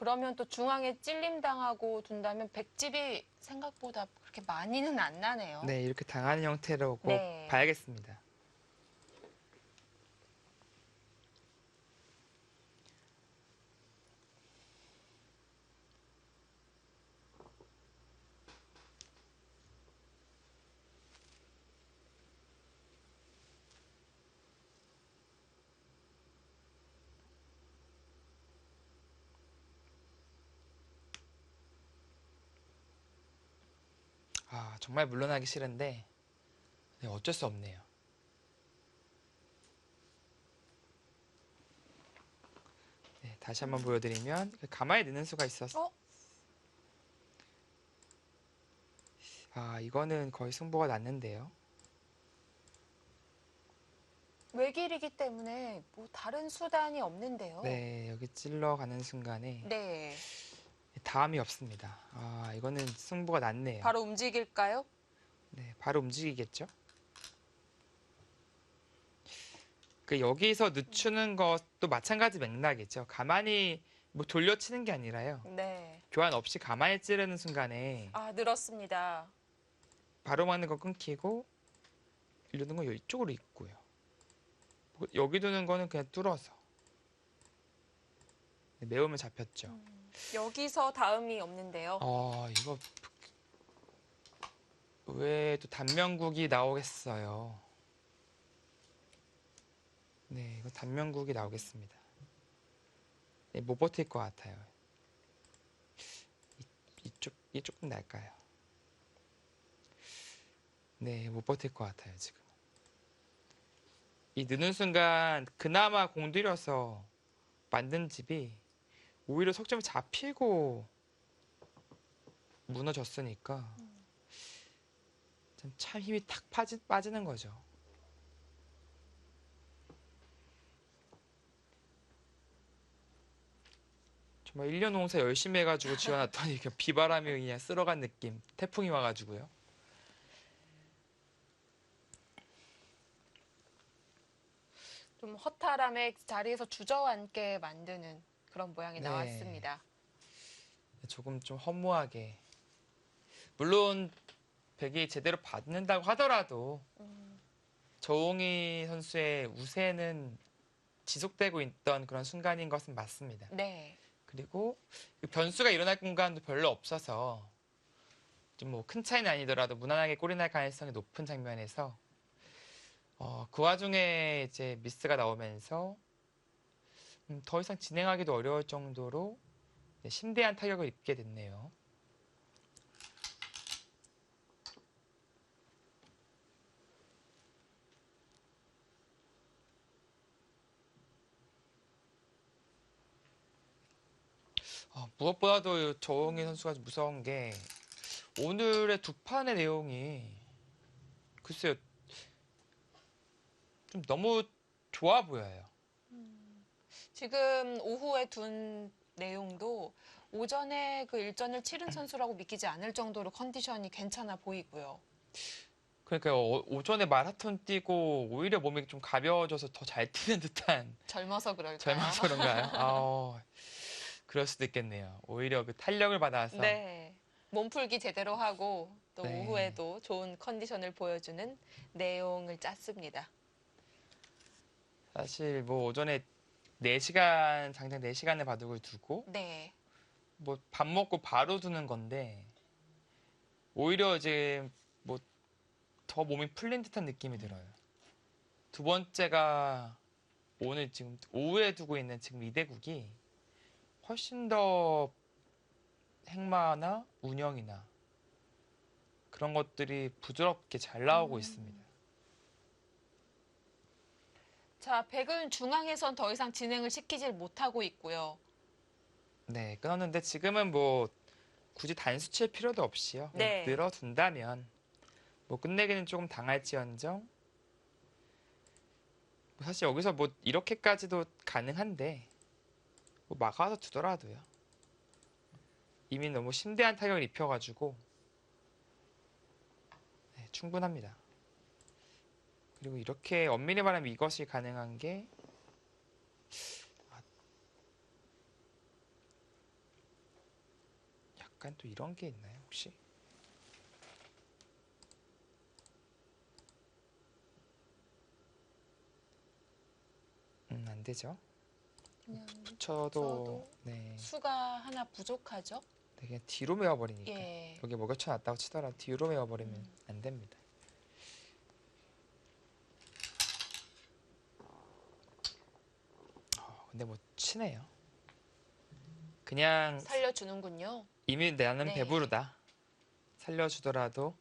그러면 또 중앙에 찔림당하고 둔다면 백집이 생각보다 그렇게 많이는 안 나네요. 네, 이렇게 당하는 형태로 꼭 네. 봐야겠습니다. 아, 정말 물러나기 싫은데 네, 어쩔 수 없네요. 네, 다시 한번 보여드리면 가만히 넣는 수가 있었어. 어? 아, 이거는 거의 승부가 났는데요. 외길이기 때문에 뭐 다른 수단이 없는데요. 네, 여기 찔러가는 순간에 네. 다음이 없습니다. 아, 이거는 승부가 났네요. 바로 움직일까요? 네, 바로 움직이겠죠? 여기서 늦추는 것도 마찬가지 맥락이죠. 가만히 뭐 돌려치는 게 아니라요. 네. 교환 없이 가만히 찌르는 순간에 아, 늘었습니다. 바로 맞는 거 끊기고 일로 두는 거 이쪽으로 있고요. 여기 두는 거는 그냥 뚫어서. 네, 매우면 잡혔죠. 여기서 다음이 없는데요. 이거 왜 또 단면국이 나오겠어요? 네, 이거 단면국이 나오겠습니다. 네, 못 버틸 것 같아요. 이게 조금 날까요? 네, 못 버틸 것 같아요, 지금. 이 느는 순간 그나마 공들여서 만든 집이 오히려 석점이 잡히고 무너졌으니까 참 힘이 탁 빠지는 거죠. 정말 1년 농사 열심히 해가지고 지어놨더니 그냥 비바람이 그냥 쓸어간 느낌. 태풍이 와가지고요. 좀 허탈함에 자리에서 주저앉게 만드는 그런 모양이 네. 나왔습니다. 조금 좀 허무하게. 물론 백이 제대로 받는다고 하더라도 조홍희 선수의 우세는 지속되고 있던 그런 순간인 것은 맞습니다. 네. 그리고 변수가 일어날 공간도 별로 없어서 좀 뭐 큰 차이는 아니더라도 무난하게 골이 날 가능성이 높은 장면에서 그 와중에 이제 미스가 나오면서 더 이상 진행하기도 어려울 정도로 심대한 타격을 입게 됐네요. 무엇보다도 조홍희 선수가 무서운 게 오늘의 두 판의 내용이 글쎄요 좀 너무 좋아 보여요. 지금 오후에 둔 내용도 오전에 그 일전을 치른 선수라고 믿기지 않을 정도로 컨디션이 괜찮아 보이고요. 그러니까 오전에 마라톤 뛰고 오히려 몸이 좀 가벼워져서 더 잘 뛰는 듯한 젊어서 그럴까요? 젊어서 그런가요? 그럴 수도 있겠네요. 오히려 그 탄력을 받아서 네. 몸풀기 제대로 하고 또 네. 오후에도 좋은 컨디션을 보여주는 내용을 짰습니다. 사실 뭐 오전에 4시간 장장 4시간의 바둑을 두고 네. 뭐 밥 먹고 바로 두는 건데 오히려 이제 뭐 더 몸이 풀린 듯한 느낌이 들어요. 두 번째가 오늘 지금 오후에 두고 있는 지금 이대국이 훨씬 더 행마나 운영이나 그런 것들이 부드럽게 잘 나오고 있습니다. 자, 백은 중앙에선 더 이상 진행을 시키질 못하고 있고요. 네, 끊었는데 지금은 뭐 굳이 단수 칠 필요도 없이요. 그냥 네. 늘어둔다면 뭐 끝내기는 조금 당할지언정 뭐 사실 여기서 뭐 이렇게까지도 가능한데 뭐 막아서 두더라도요. 이미 너무 심대한 타격을 입혀가지고 네, 충분합니다. 그리고 이렇게 엄밀히 말하면 이것이 가능한 게 약간 또 이런 게 있나요, 혹시? 안 되죠. 그냥 붙여도 붙여도 네, 수가 하나 부족하죠? 되게 뒤로 메워버리니까 예. 여기 뭐 겹쳐놨다고 치더라도 뒤로 메워버리면 음. 안 됩니다. 근데 뭐 치네요. 그냥 살려주는군요. 이미 나는 네. 배부르다. 살려주더라도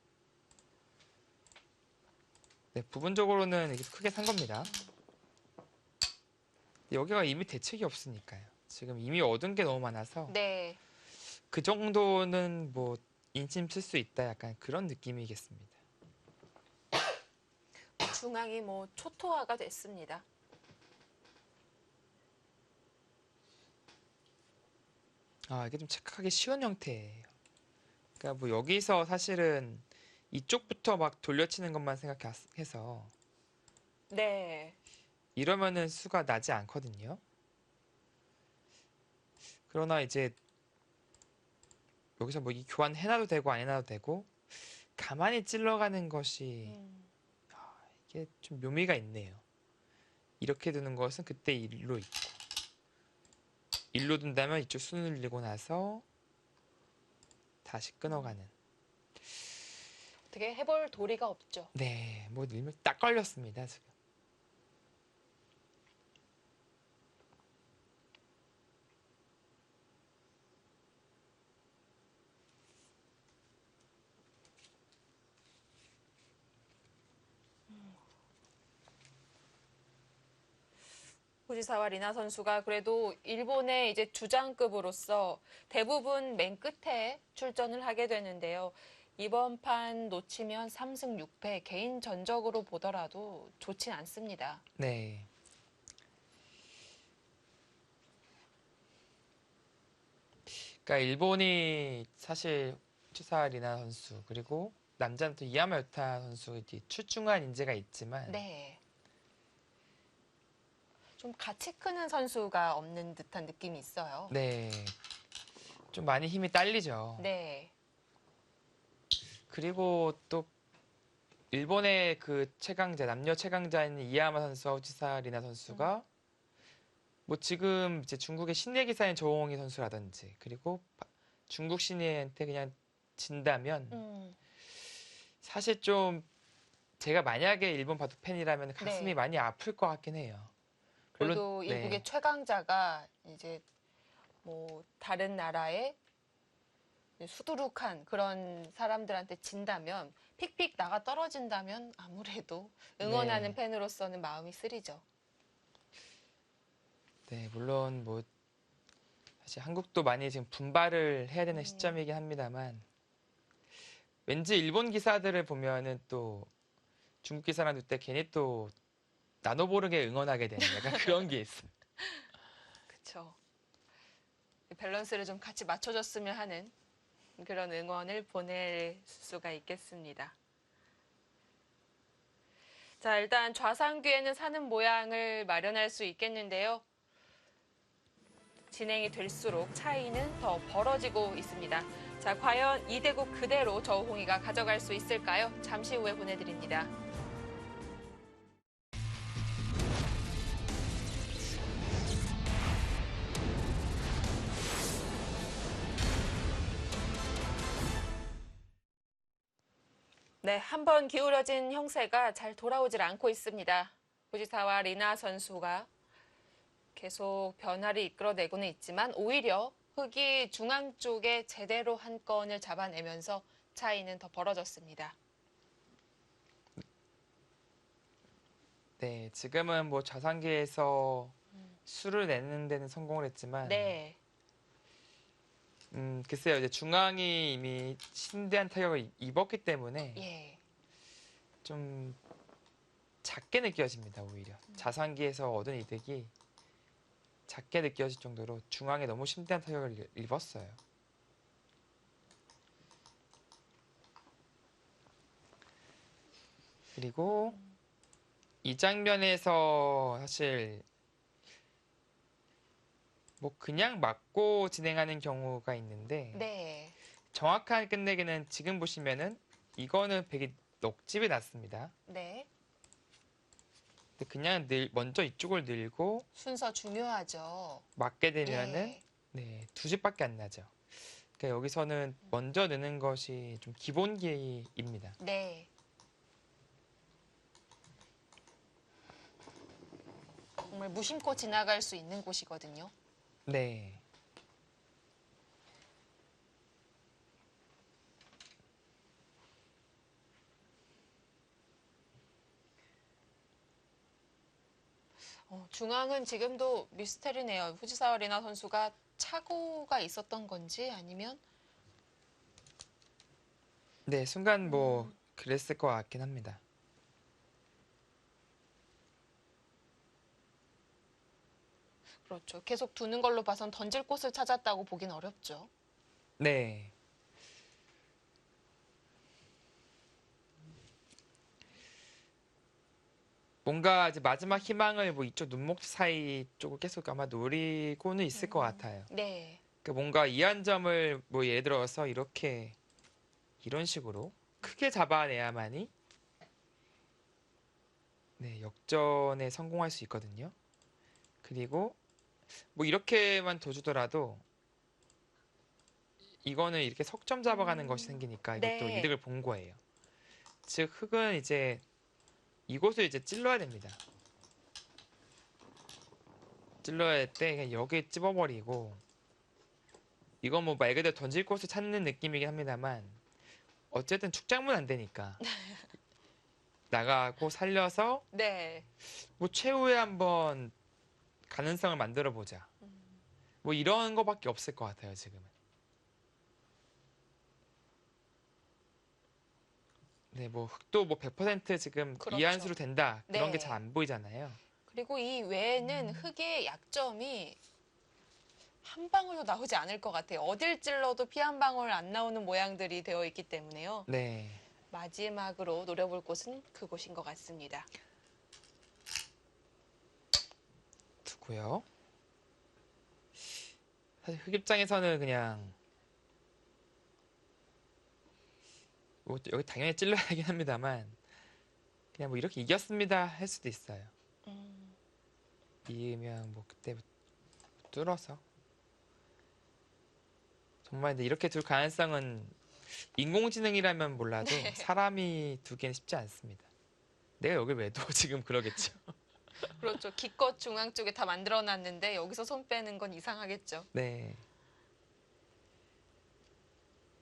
네, 부분적으로는 이게 크게 산 겁니다. 여기가 이미 대책이 없으니까요. 지금 이미 얻은 게 너무 많아서 네. 그 정도는 뭐 인심 쓸 수 있다 약간 그런 느낌이겠습니다. 중앙이 뭐 초토화가 됐습니다. 이게 좀 체크하기 쉬운 형태예요. 그러니까 뭐 여기서 사실은 이쪽부터 막 돌려치는 것만 생각해서 네. 이러면은 수가 나지 않거든요. 그러나 이제 여기서 뭐 이 교환 해놔도 되고 안 해놔도 되고 가만히 찔러가는 것이 이게 좀 묘미가 있네요. 이렇게 두는 것은 그때 일로 있고 일로 둔다면 이쪽 순을 늘리고 나서 다시 끊어가는. 어떻게 해볼 도리가 없죠. 네, 뭐 일명 딱 걸렸습니다 지금. 후지사와 리나 선수가 그래도 일본의 이제 주장급으로서 대부분 맨 끝에 출전을 하게 되는데요. 이번 판 놓치면 3승 6패, 개인 전적으로 보더라도 좋진 않습니다. 네. 그러니까 일본이 사실 추사 리나 선수 그리고 남자는 또 이야마 유타 선수 이렇게 출중한 인재가 있지만 네. 좀 가치 크는 선수가 없는 듯한 느낌이 있어요. 네, 좀 많이 힘이 딸리죠. 네. 그리고 또 일본의 그 최강자 남녀 최강자인 이야마 선수와 우치사 리나 선수가 뭐 지금 이제 중국의 신예 기사인 조홍희 선수라든지 그리고 중국 신예한테 그냥 진다면 사실 좀 제가 만약에 일본 바둑 팬이라면 가슴이 네. 많이 아플 것 같긴 해요. 물론 그래도 일국의 네, 최강자가 이제 뭐 다른 나라의 수두룩한 그런 사람들한테 진다면 픽픽 나가 떨어진다면 아무래도 응원하는 네, 팬으로서는 마음이 쓰리죠. 네, 물론 뭐 사실 한국도 많이 지금 분발을 해야 되는 시점이긴 합니다만 왠지 일본 기사들을 보면은 또 중국 기사랑 둘 때 괜히 또 나눠 모르게 응원하게 되는 약간 그런 게 있어요. 그렇죠. 밸런스를 좀 같이 맞춰줬으면 하는 그런 응원을 보낼 수가 있겠습니다. 자, 일단 좌상귀에는 사는 모양을 마련할 수 있겠는데요. 진행이 될수록 차이는 더 벌어지고 있습니다. 자, 과연 이 대국 그대로 저우홍이가 가져갈 수 있을까요? 잠시 후에 보내드립니다. 네, 한번 기울어진 형세가 잘 돌아오질 않고 있습니다. 후지사와 리나 선수가 계속 변화를 이끌어내고는 있지만 오히려 흑이 중앙 쪽에 제대로 한 건을 잡아내면서 차이는 더 벌어졌습니다. 네, 지금은 뭐 좌상기에서 수를 내는 데는 성공을 했지만 네, 글쎄요, 이제 중앙이 이미 심대한 타격을 입었기 때문에 예. 좀 작게 느껴집니다, 오히려. 자산기에서 얻은 이득이 작게 느껴질 정도로 중앙에 너무 심대한 타격을 입었어요. 그리고 이 장면에서 사실 뭐 그냥 맞고 진행하는 경우가 있는데 네. 정확한 끝내기는 지금 보시면은 이거는 백이 넋집이 났습니다. 네. 근데 그냥 먼저 이쪽을 늘고 순서 중요하죠. 맞게 되면은 예. 네, 두 집밖에 안 나죠. 그러니까 여기서는 먼저 넣는 것이 좀 기본기입니다. 네. 정말 무심코 지나갈 수 있는 곳이거든요. 네. 중앙은 지금도 미스테리네요. 후지사와 리나 선수가 착오가 있었던 건지 아니면 네, 순간 뭐 그랬을 것 같긴 합니다. 그렇죠. 계속 두는 걸로 봐선 던질 곳을 찾았다고 보긴 어렵죠. 네. 뭔가 이제 마지막 희망을 뭐 이쪽 눈목 사이 쪽을 계속 아마 노리고는 있을 것 같아요. 네. 그 뭔가 이한점을 뭐 예를 들어서 이렇게 이런 식으로 크게 잡아내야만이 네, 역전에 성공할 수 있거든요. 그리고 뭐 이렇게만 더 주더라도 이거는 이렇게 석점 잡아가는 것이 생기니까 이것도 네. 이득을 본 거예요. 즉 흑은 이제 이곳을 이제 찔러야 됩니다. 찔러야 할 때 그냥 여기 찝어버리고 이건 뭐 말 그대로 던질 곳을 찾는 느낌이긴 합니다만 어쨌든 축장문 안 되니까 나가고 살려서 네. 뭐 최후에 한번 가능성을 만들어 보자. 뭐 이런 거밖에 없을 것 같아요 지금은. 네, 뭐 흑도 뭐 100% 지금 그렇죠. 이한수로 된다 그런 게 네. 잘 안 보이잖아요. 그리고 이 외에는 흑의 약점이 한 방울도 나오지 않을 것 같아요. 어딜 찔러도 피 한 방울 안 나오는 모양들이 되어 있기 때문에요. 네, 마지막으로 노려볼 곳은 그곳인 것 같습니다. 두고요. 사실 흑 입장에서는 그냥 뭐 여기 당연히 찔러야 하긴 합니다만 그냥 뭐 이렇게 이겼습니다 할 수도 있어요. 이기면 뭐 그때 뚫어서 정말 근데 이렇게 둘 가능성은 인공지능이라면 몰라도 사람이 두기는 쉽지 않습니다. 내가 여길 왜 둬? 지금 그러겠죠. 그렇죠. 기껏 중앙 쪽에 다 만들어놨는데 여기서 손 빼는 건 이상하겠죠. 네.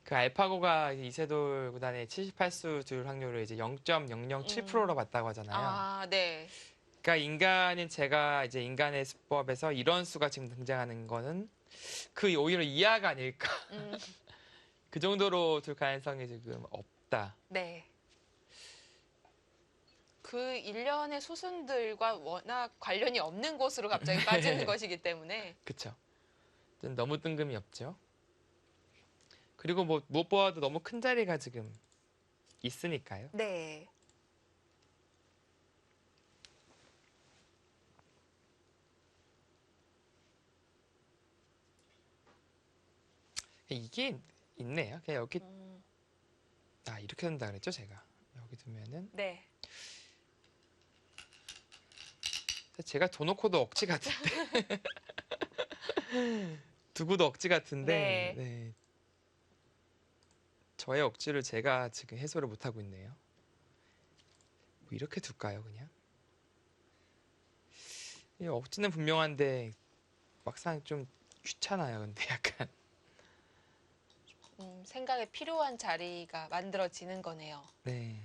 그 알파고가 이세돌 구단의 78수 줄 확률을 이제 0.007%로 봤다고 하잖아요. 아, 네. 그러니까 인간인 제가 이제 인간의 수법에서 이런 수가 지금 등장하는 거는 그 오히려 이하가 아닐까. 그 정도로 둘 가능성이 지금 없다. 네. 그 일련의 수순들과 워낙 관련이 없는 곳으로 갑자기 빠지는 것이기 때문에. 그쵸. 좀 너무 뜬금이 없죠. 그리고 뭐 무엇보다도 너무 큰 자리가 지금 있으니까요. 네. 이게 있네요. 그냥 여기 이렇게 된다 그랬죠, 제가. 여기 두면은 네. 제가 둬 놓고도 억지 같은데. 두고도 억지 같은데. 네. 네. 저의 억지를 제가 지금 해소를 못 하고 있네요. 뭐 이렇게 둘까요, 그냥? 이 억지는 분명한데 막상 좀 귀찮아요, 근데 약간. 생각에 필요한 자리가 만들어지는 거네요. 네.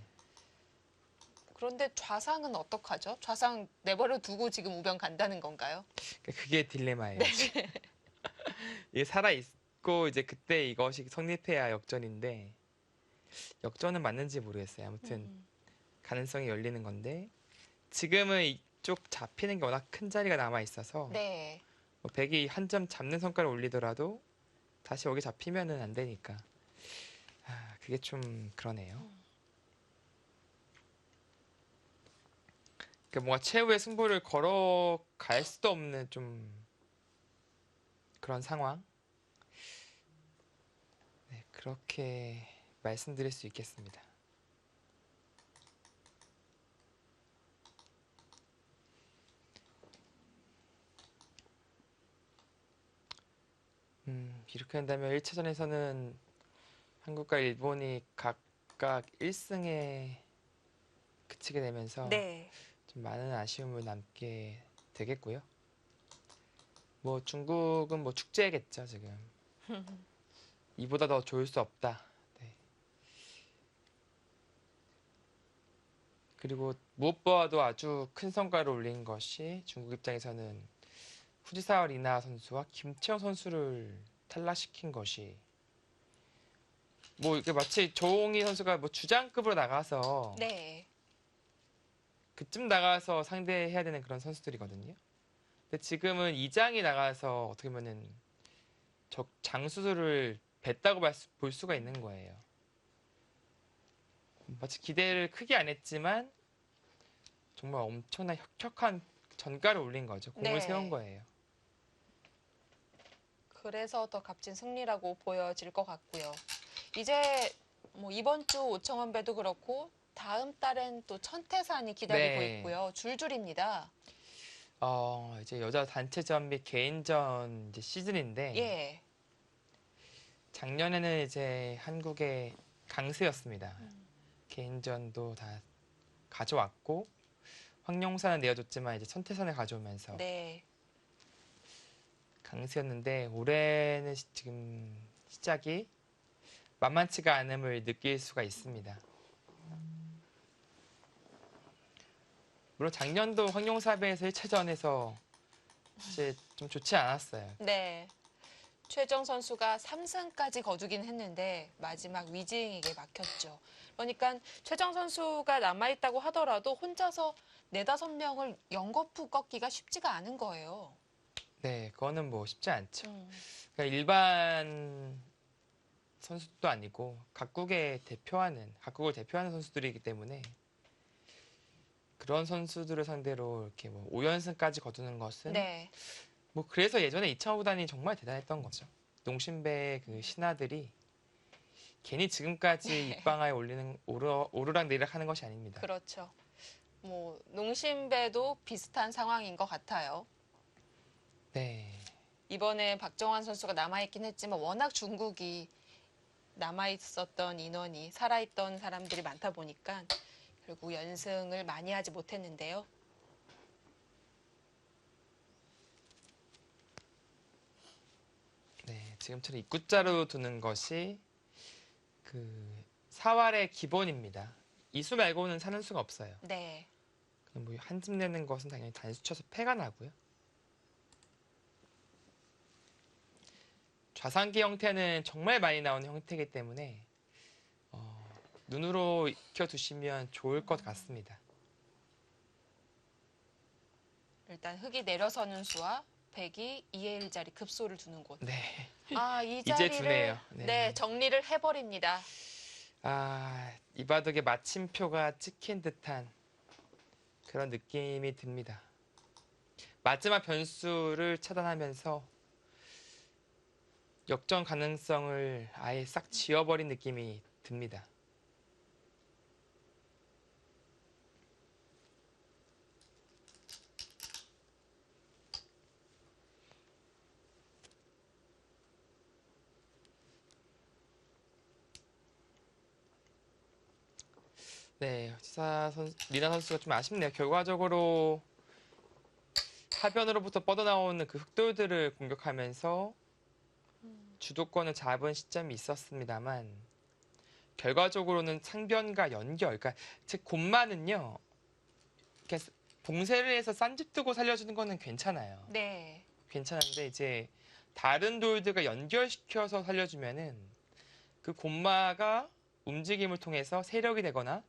그런데 좌상은 어떡하죠? 좌상 내버려 두고 지금 우변 간다는 건가요? 그게 딜레마예요. 이게 살아있고 이제 그때 이것이 성립해야 역전인데 역전은 맞는지 모르겠어요. 아무튼 가능성이 열리는 건데 지금은 이쪽 잡히는 게 워낙 큰 자리가 남아 있어서 네. 뭐 백이 한 점 잡는 성과를 올리더라도 다시 여기 잡히면은 안 되니까 그게 좀 그러네요. 그러니까 뭔가 최후의 승부를 걸어갈 수도 없는 좀 그런 상황. 네, 그렇게 말씀드릴 수 있겠습니다. 이렇게 한다면 1차전에서는 한국과 일본이 각각 1승에 그치게 되면서 네. 좀 많은 아쉬움을 남게 되겠고요. 뭐 중국은 뭐 축제겠죠, 지금. 이보다 더 좋을 수 없다. 네. 그리고 무엇보다도 아주 큰 성과를 올린 것이 중국 입장에서는 후지사와 리나 선수와 김채영 선수를 탈락시킨 것이 뭐 이게 마치 조홍희 선수가 뭐 주장급으로 나가서 네. 그쯤 나가서 상대해야 되는 그런 선수들이거든요. 근데 지금은 이장이 나가서 어떻게 보면은 적 장수들을 뵀다고 볼 수가 있는 거예요. 마치 기대를 크게 안 했지만 정말 엄청난 혁혁한 전가를 올린 거죠. 공을 세운 네. 거예요. 그래서 더 값진 승리라고 보여질 것 같고요. 이제 뭐 이번 주 오청원배도 그렇고 다음 달엔 또 천태산이 기다리고 네. 있고요. 줄줄입니다. 이제 여자 단체전 및 개인전 이제 시즌인데 예. 작년에는 이제 한국의 강세였습니다. 개인전도 다 가져왔고 황룡사는 내어줬지만 이제 천태산을 가져오면서 네. 강세였는데 올해는 지금 시작이 만만치가 않음을 느낄 수가 있습니다. 물론 작년도 황룡사배에서 1차전에서 이제 좀 좋지 않았어요. 네. 최정 선수가 3승까지 거두긴 했는데 마지막 위징에게 막혔죠. 그러니까 최정 선수가 남아있다고 하더라도 혼자서 4~5명을 연거푸 꺾기가 쉽지가 않은 거예요. 네, 그거는 뭐 쉽지 않죠. 음. 그러니까 일반 선수도 아니고 각국을 대표하는 선수들이기 때문에 그런 선수들을 상대로 이렇게 뭐 5연승까지 거두는 것은 네. 뭐 그래서 예전에 이창호 구단이 정말 대단했던 거죠. 농심배 그 신하들이 괜히 지금까지 입방아에 올리는 오르락 내리락 하는 것이 아닙니다. 그렇죠. 뭐 농심배도 비슷한 상황인 것 같아요. 네. 이번에 박정환 선수가 남아있긴 했지만 워낙 중국이 남아있었던 인원이 살아있던 사람들이 많다 보니까 결국 연승을 많이 하지 못했는데요. 네, 지금처럼 입구자로 두는 것이 그 사활의 기본입니다. 이수 말고는 사는 수가 없어요. 네. 그냥 뭐 한 집 내는 것은 당연히 단수 쳐서 패가 나고요. 좌상기 형태는 정말 많이 나오는 형태이기 때문에 눈으로 익혀두시면 좋을 것 같습니다. 일단 흙이 내려서는 수와 백이 2의 1자리 급소를 두는 곳. 네. 이 이제 자리를 두네요. 네. 네, 정리를 해버립니다. 이 바둑에 마침표가 찍힌 듯한 그런 느낌이 듭니다. 마지막 변수를 차단하면서 역전 가능성을 아예 싹 지워버린 느낌이 듭니다. 네, 리나 선수가 좀 아쉽네요. 결과적으로 하변으로부터 뻗어나오는 그 흑돌들을 공격하면서 주도권을 잡은 시점이 있었습니다만 결과적으로는 상변과 연결, 그러니까 즉 곰마는요, 이렇게 봉쇄를 해서 싼집 두고 살려주는 거는 괜찮아요. 네. 괜찮은데 이제 다른 돌들과 연결시켜서 살려주면은 그 곰마가 움직임을 통해서 세력이 되거나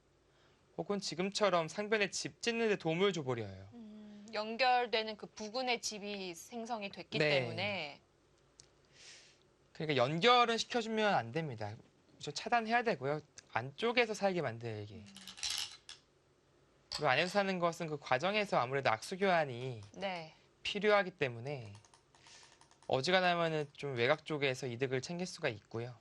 혹은 지금처럼 상변에 집 짓는 데 도움을 줘버려요. 연결되는 그 부근의 집이 생성이 됐기 네. 때문에 그러니까 연결은 시켜주면 안 됩니다. 좀 차단해야 되고요. 안쪽에서 살게 만들기. 그리고 안에서 사는 것은 그 과정에서 아무래도 악수 교환이 네. 필요하기 때문에 어지간하면은 좀 외곽 쪽에서 이득을 챙길 수가 있고요.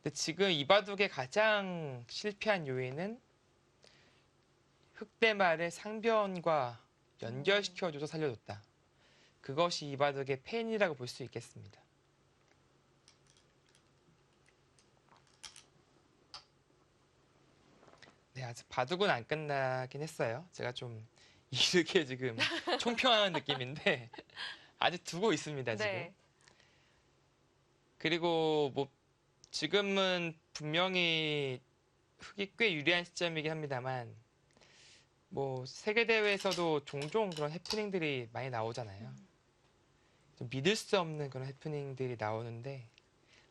근데 지금 이바둑의 가장 실패한 요인은 흑대마를 상변과 연결시켜줘서 살려줬다. 그것이 이바둑의 패인이라고 볼 수 있겠습니다. 네, 아직 바둑은 안 끝나긴 했어요. 제가 좀 이렇게 지금 총평하는 느낌인데 아직 두고 있습니다, 지금. 네. 그리고 뭐 지금은 분명히 흑이 꽤 유리한 시점이긴 합니다만 뭐 세계 대회에서도 종종 그런 해프닝들이 많이 나오잖아요. 좀 믿을 수 없는 그런 해프닝들이 나오는데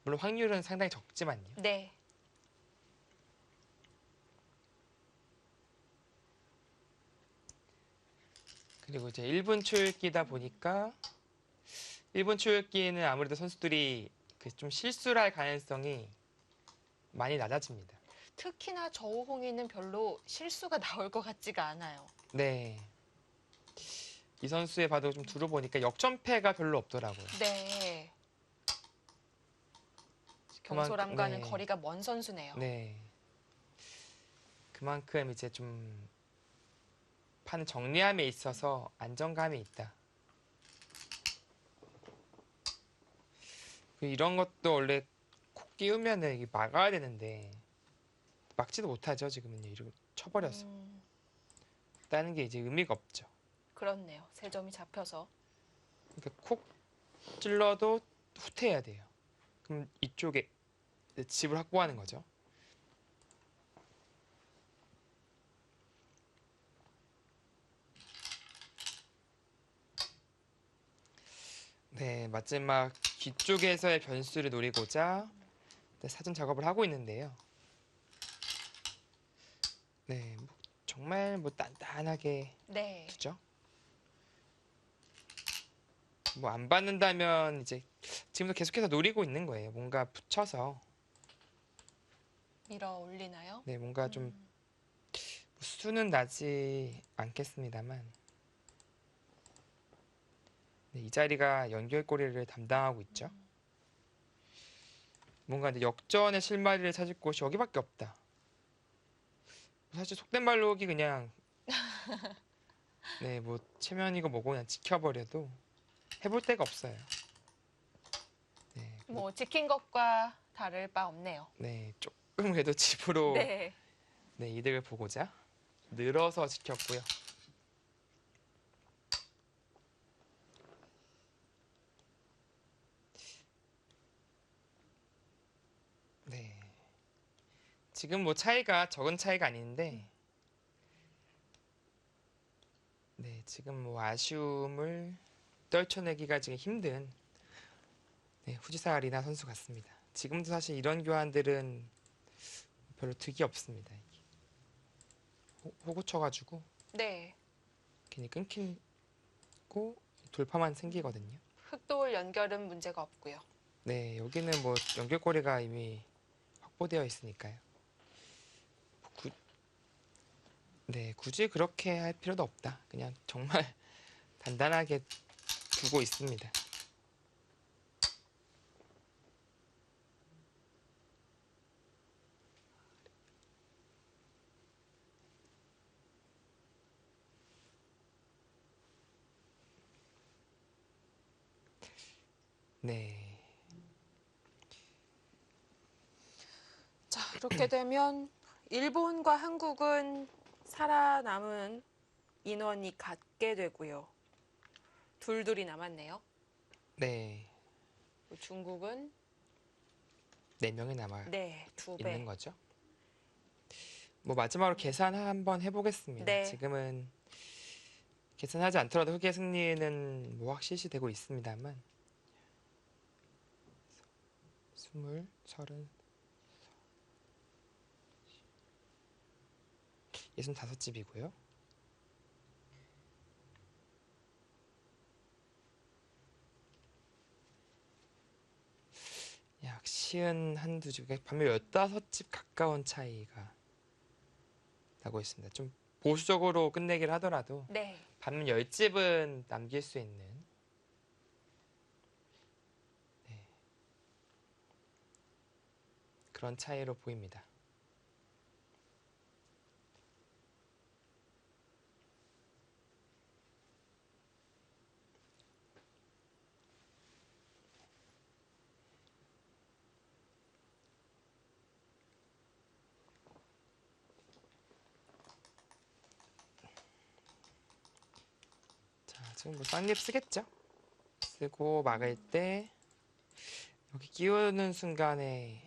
물론 확률은 상당히 적지만요. 네. 그리고 이제 1분 초읽기다 보니까 1분 초읽기는 아무래도 선수들이 그 좀 실수를 할 가능성이 많이 낮아집니다. 특히나 저우홍이는 별로 실수가 나올 것 같지가 않아요. 네. 이 선수의 바둑 좀 두루 보니까 역전패가 별로 없더라고요. 네. 경소람과는 네. 거리가 먼 선수네요. 네. 그만큼 이제 좀 판 정리함에 있어서 안정감이 있다. 이런 것도 원래 콕 끼우면은 이게 막아야 되는데 막지도 못하죠. 지금은요. 이렇게 쳐버려서. 따는 게 이제 의미가 없죠. 그렇네요. 세 점이 잡혀서. 그러니까 콕 찔러도 후퇴해야 돼요. 그럼 이쪽에 집을 확보하는 거죠. 네, 마지막 뒤쪽에서의 변수를 노리고자 사전 작업을 하고 있는데요. 네, 뭐 정말 뭐 단단하게 네. 두죠. 뭐 안 받는다면 이제 지금도 계속해서 노리고 있는 거예요. 뭔가 붙여서 밀어 올리나요? 네, 뭔가 좀 수는 나지 않겠습니다만 네, 이 자리가 연결고리를 담당하고 있죠. 뭔가 이제 역전의 실마리를 찾을 곳이 여기밖에 없다. 사실 속된 말로 하기 그냥 네, 뭐 체면이고 뭐고 그냥 지켜버려도 해볼 데가 없어요. 네, 뭐 지킨 것과 다를 바 없네요. 네, 조금 그래도 집으로 네. 네, 이득을 보고자 늘어서 지켰고요. 네. 지금 뭐 차이가 적은 차이가 아닌데 네, 지금 뭐 아쉬움을 떨쳐내기가 지금 힘든 네, 후지사 아리나 선수 같습니다. 지금도 사실 이런 교환들은 별로 득이 없습니다. 이게. 호구 쳐가지고 네. 괜히 끊기고 돌파만 생기거든요. 흑돌 연결은 문제가 없고요. 네, 여기는 뭐 연결고리가 이미 확보되어 있으니까요. 네, 굳이 그렇게 할 필요도 없다. 그냥 정말 단단하게 두고 있습니다. 네. 자, 이렇게 되면 일본과 한국은 살아남은 인원이 같게 되고요. 둘둘이 남았네요. 네. 중국은 4명이 남아 네, 2배. 있는 거죠. 뭐 마지막으로 계산 한번 해보겠습니다. 네. 지금은 계산하지 않더라도 흑의 승리는 뭐 확실시 되고 있습니다만 20, 30, 65집이고요. 약 시은 한두 집, 반면 15집 가까운 차이가 나고 있습니다. 좀 보수적으로 끝내기를 하더라도 네. 반면 10집은 남길 수 있는 그런 차이로 보입니다. 자, 지금 뭐 쌍립 쓰겠죠? 쓰고 막을 때 여기 끼우는 순간에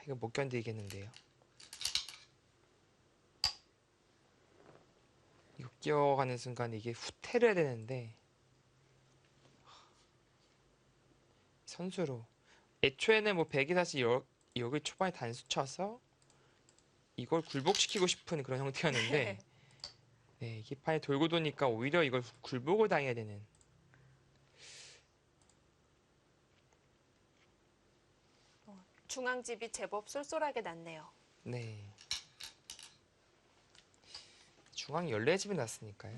이거 못 견디겠는데요. 이거 끼워가는 순간 이게 후퇴를 해야 되는데 선수로 애초에는 뭐 백이 사실 여기 초반에 단수 쳐서 이걸 굴복시키고 싶은 그런 형태였는데 네, 이게 판이 돌고 도니까 오히려 이걸 굴복을 당해야 되는 중앙집이 제법 쏠쏠하게 났네요. 네. 중앙 14집이 났으니까요.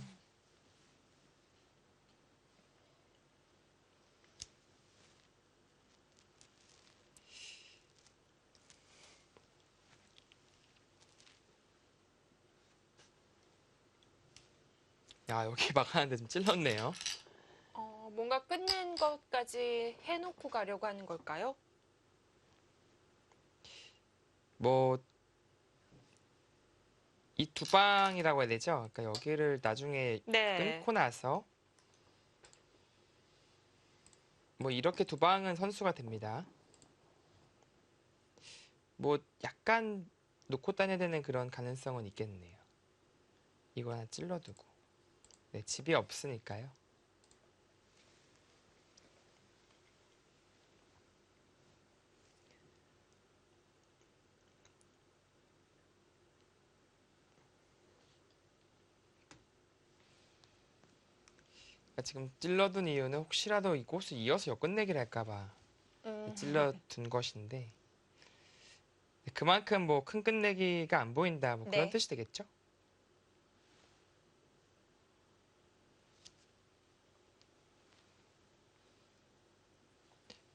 야, 여기 막하는데 좀 찔렀네요. 뭔가 끝낸 것까지 해놓고 가려고 하는 걸까요? 뭐 이 두 방이라고 해야 되죠? 그러니까 여기를 나중에 네. 끊고 나서 뭐 이렇게 두 방은 선수가 됩니다. 뭐 약간 놓고 다녀야 되는 그런 가능성은 있겠네요. 이거 하나 찔러두고. 네, 집이 없으니까요. 그러니까 지금 찔러둔 이유는 혹시라도 이곳을 이어서 역끝내기를 할까봐 찔러둔 것인데 그만큼 뭐 큰 끝내기가 안 보인다 뭐 그런 네. 뜻이 되겠죠?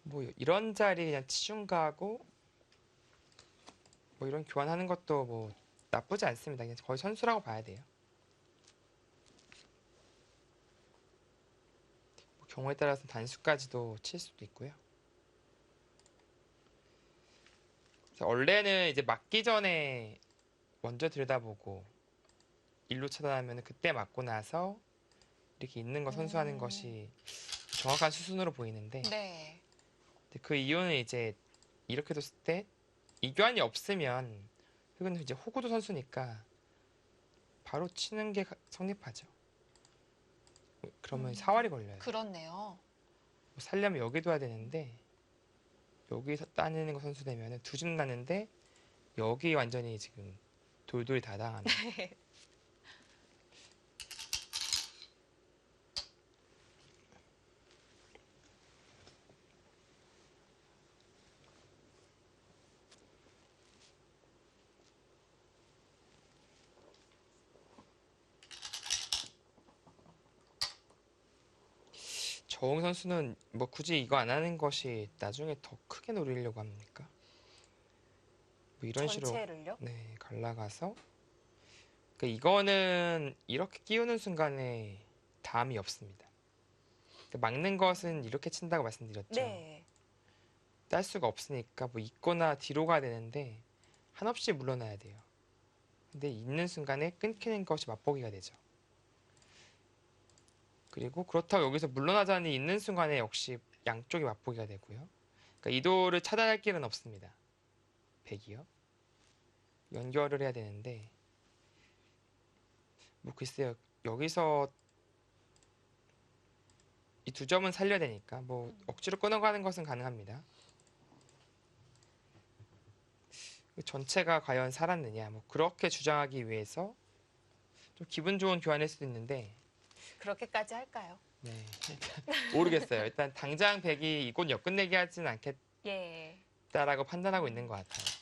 뭐 이런 자리 그냥 치중 가고 뭐 이런 교환하는 것도 뭐 나쁘지 않습니다. 그냥 거의 선수라고 봐야 돼요. 뭐 경우에 따라서 단수까지도 칠 수도 있고요. 그래서 원래는 이제 맞기 전에 먼저 들여다보고 일루 차단하면 그때 맞고 나서 이렇게 있는 거 선수하는 것이 정확한 수순으로 보이는데 네. 그 이유는 이제 이렇게 뒀을 때 이교환이 없으면 흑은 이제 호구도 선수니까 바로 치는 게 성립하죠. 그러면 사활이 걸려요. 그렇네요. 뭐 살려면 여기 둬야 되는데 여기서 따내는 거 선수 되면 두 집 나는데 여기 완전히 지금 돌돌이 다 당하는. 저웅 선수는 뭐 굳이 이거 안 하는 것이 나중에 더 크게 노리려고 합니까? 뭐 이런 식으로 전체를요? 네 갈라가서 그러니까 이거는 이렇게 끼우는 순간에 다음이 없습니다. 그러니까 막는 것은 이렇게 친다고 말씀드렸죠. 네. 딸 수가 없으니까 뭐 있거나 뒤로 가야 되는데 한없이 물러나야 돼요. 근데 있는 순간에 끊기는 것이 맛보기가 되죠. 그리고 그렇다고 여기서 물러나자니 있는 순간에 역시 양쪽이 맛보기가 되고요. 그러니까 이도를 차단할 길은 없습니다. 백이요. 연결을 해야 되는데 뭐 글쎄요. 여기서 이 두 점은 살려야 되니까 뭐 억지로 끊어가는 것은 가능합니다. 전체가 과연 살았느냐 뭐 그렇게 주장하기 위해서 좀 기분 좋은 교환일 수도 있는데 그렇게까지 할까요? 네 모르겠어요. 일단 당장 백이 이곳 역끝내기 하진 예. 않겠다라고 판단하고 있는 것 같아요.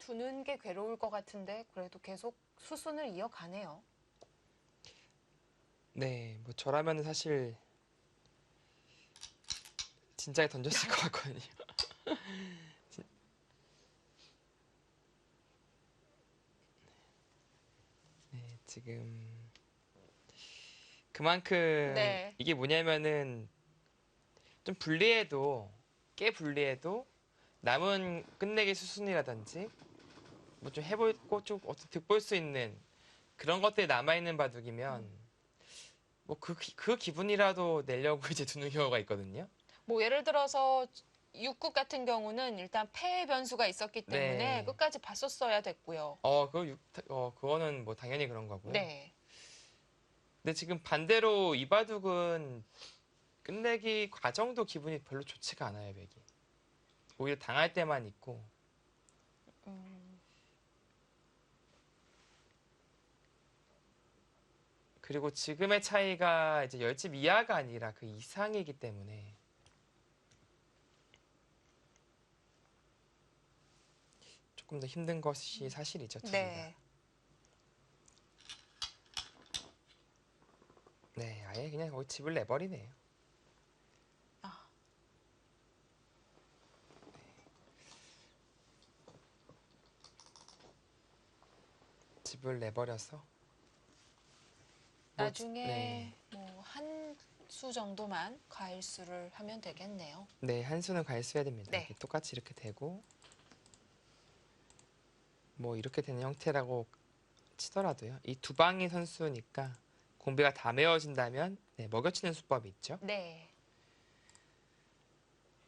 두는 게 괴로울 것 같은데 그래도 계속 수순을 이어가네요. 네, 뭐 저라면 사실 진작에 던졌을 것 같거든요. 네, 지금 그만큼 네. 이게 뭐냐면은 좀 불리해도 꽤 불리해도 남은 끝내기 수순이라든지 뭐 좀 해보고 좀 어떻게 득볼 수 있는 그런 것들이 남아있는 바둑이면 뭐 그 기분이라도 내려고 이제 두는 경우가 있거든요. 뭐 예를 들어서 육국 같은 경우는 일단 패의 변수가 있었기 때문에 네. 끝까지 봤었어야 됐고요. 그거는 뭐 당연히 그런 거고요. 네. 근데 지금 반대로 이 바둑은 끝내기 과정도 기분이 별로 좋지가 않아요, 맥이. 오히려 당할 때만 있고. 음, 그리고 지금의 차이가 이제 10집 이하가 아니라 그 이상이기 때문에 조금 더 힘든 것이 사실이죠, 두기가. 네. 네, 아예 그냥 거기 집을 내버리네요. 아, 집을 내버려서 나중에 네, 뭐 한 수 정도만 과일수를 하면 되겠네요. 네, 한 수는 가해야 됩니다. 네. 이렇게 똑같이 이렇게 되고 뭐 이렇게 되는 형태라고 치더라도요. 이 두 방이 선수니까 공비가 다 메워진다면 네, 먹여치는 수법이 있죠. 네.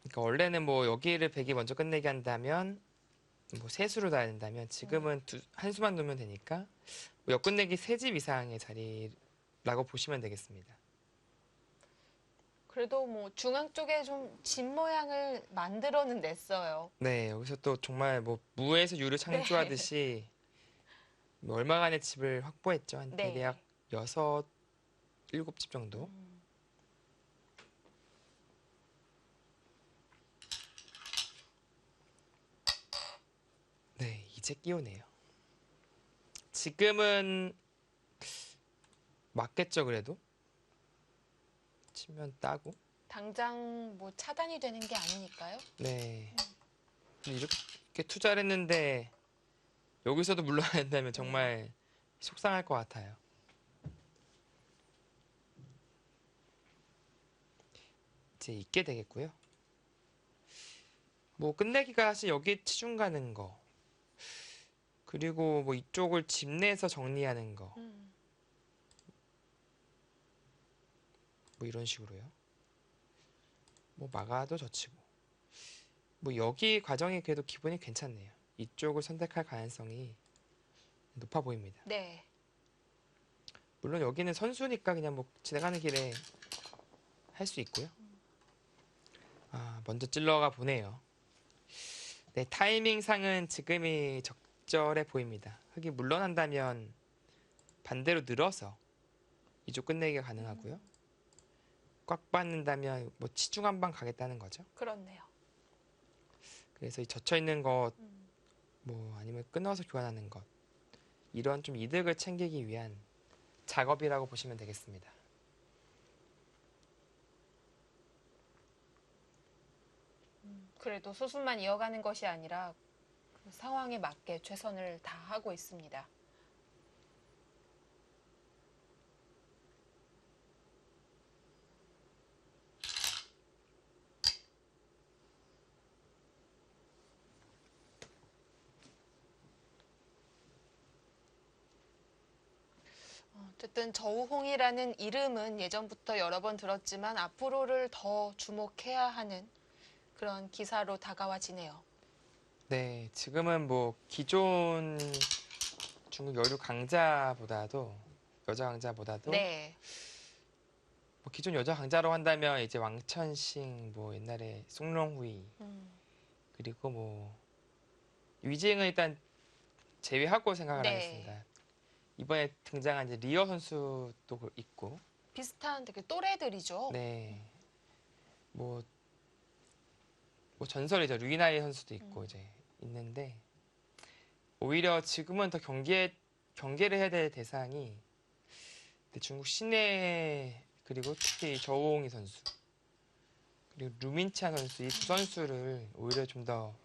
그러니까 원래는 뭐 여기를 백이 먼저 끝내게 한다면 뭐 세 수로 놔야 된다면 지금은 한 수만 놓으면 되니까 뭐 역끝내기 세 집 이상의 자리라고 보시면 되겠습니다. 그래도 뭐 중앙 쪽에 좀 집 모양을 만들어는 냈어요. 네, 여기서 또 정말 뭐 무에서 유를 네. 창조하듯이 뭐 얼마간의 집을 확보했죠. 한 대략 네. 여섯, 일곱 집 정도. 음, 네, 이제 끼우네요. 지금은 맞겠죠, 그래도? 치면 따고. 당장 뭐 차단이 되는 게 아니니까요. 네. 근데 이렇게 투자를 했는데 여기서도 물러나야 된다면 정말 속상할 것 같아요. 이제 있게 되겠고요. 뭐 끝내기가 사실 여기에 치중 가는 거. 그리고 뭐 이쪽을 집 내서 정리하는 거. 음, 뭐 이런 식으로요. 뭐 막아도 젖히고. 뭐 여기 과정이 그래도 기분이 괜찮네요. 이쪽을 선택할 가능성이 높아 보입니다. 네. 물론 여기는 선수니까 그냥 뭐 지나가는 길에 할 수 있고요. 아, 먼저 찔러가 보네요. 네, 타이밍상은 지금이 적절해 보입니다. 흙이 물러난다면 반대로 늘어서 이쪽 끝내기가 가능하고요. 꽉 받는다면 뭐 치중 한 방 가겠다는 거죠. 그렇네요. 그래서 이 젖혀 있는 것, 음, 뭐 아니면 끊어서 교환하는 것, 이런 좀 이득을 챙기기 위한 작업이라고 보시면 되겠습니다. 그래도 수순만 이어가는 것이 아니라 그 상황에 맞게 최선을 다하고 있습니다. 어쨌든 저우홍이라는 이름은 예전부터 여러 번 들었지만 앞으로를 더 주목해야 하는 그런 기사로 다가와지네요. 네, 지금은 뭐 기존 중국 여류 강자보다도 여자 강자보다도 네. 뭐 기존 여자 강자로 한다면 이제 왕천싱 뭐 옛날에 송롱후이 음, 그리고 뭐 위징은 일단 제외하고 생각을 네. 하겠습니다. 이번에 등장한 이제 리어 선수도 있고 비슷한 되게 또래들이죠. 네. 뭐, 뭐 전설이죠. 루이나이 선수도 있고 음, 이제 있는데 오히려 지금은 더 경계를 해야 될 대상이 중국 신예 그리고 특히 저우홍이 선수 그리고 루민차 선수 이 두 선수를 오히려 좀 더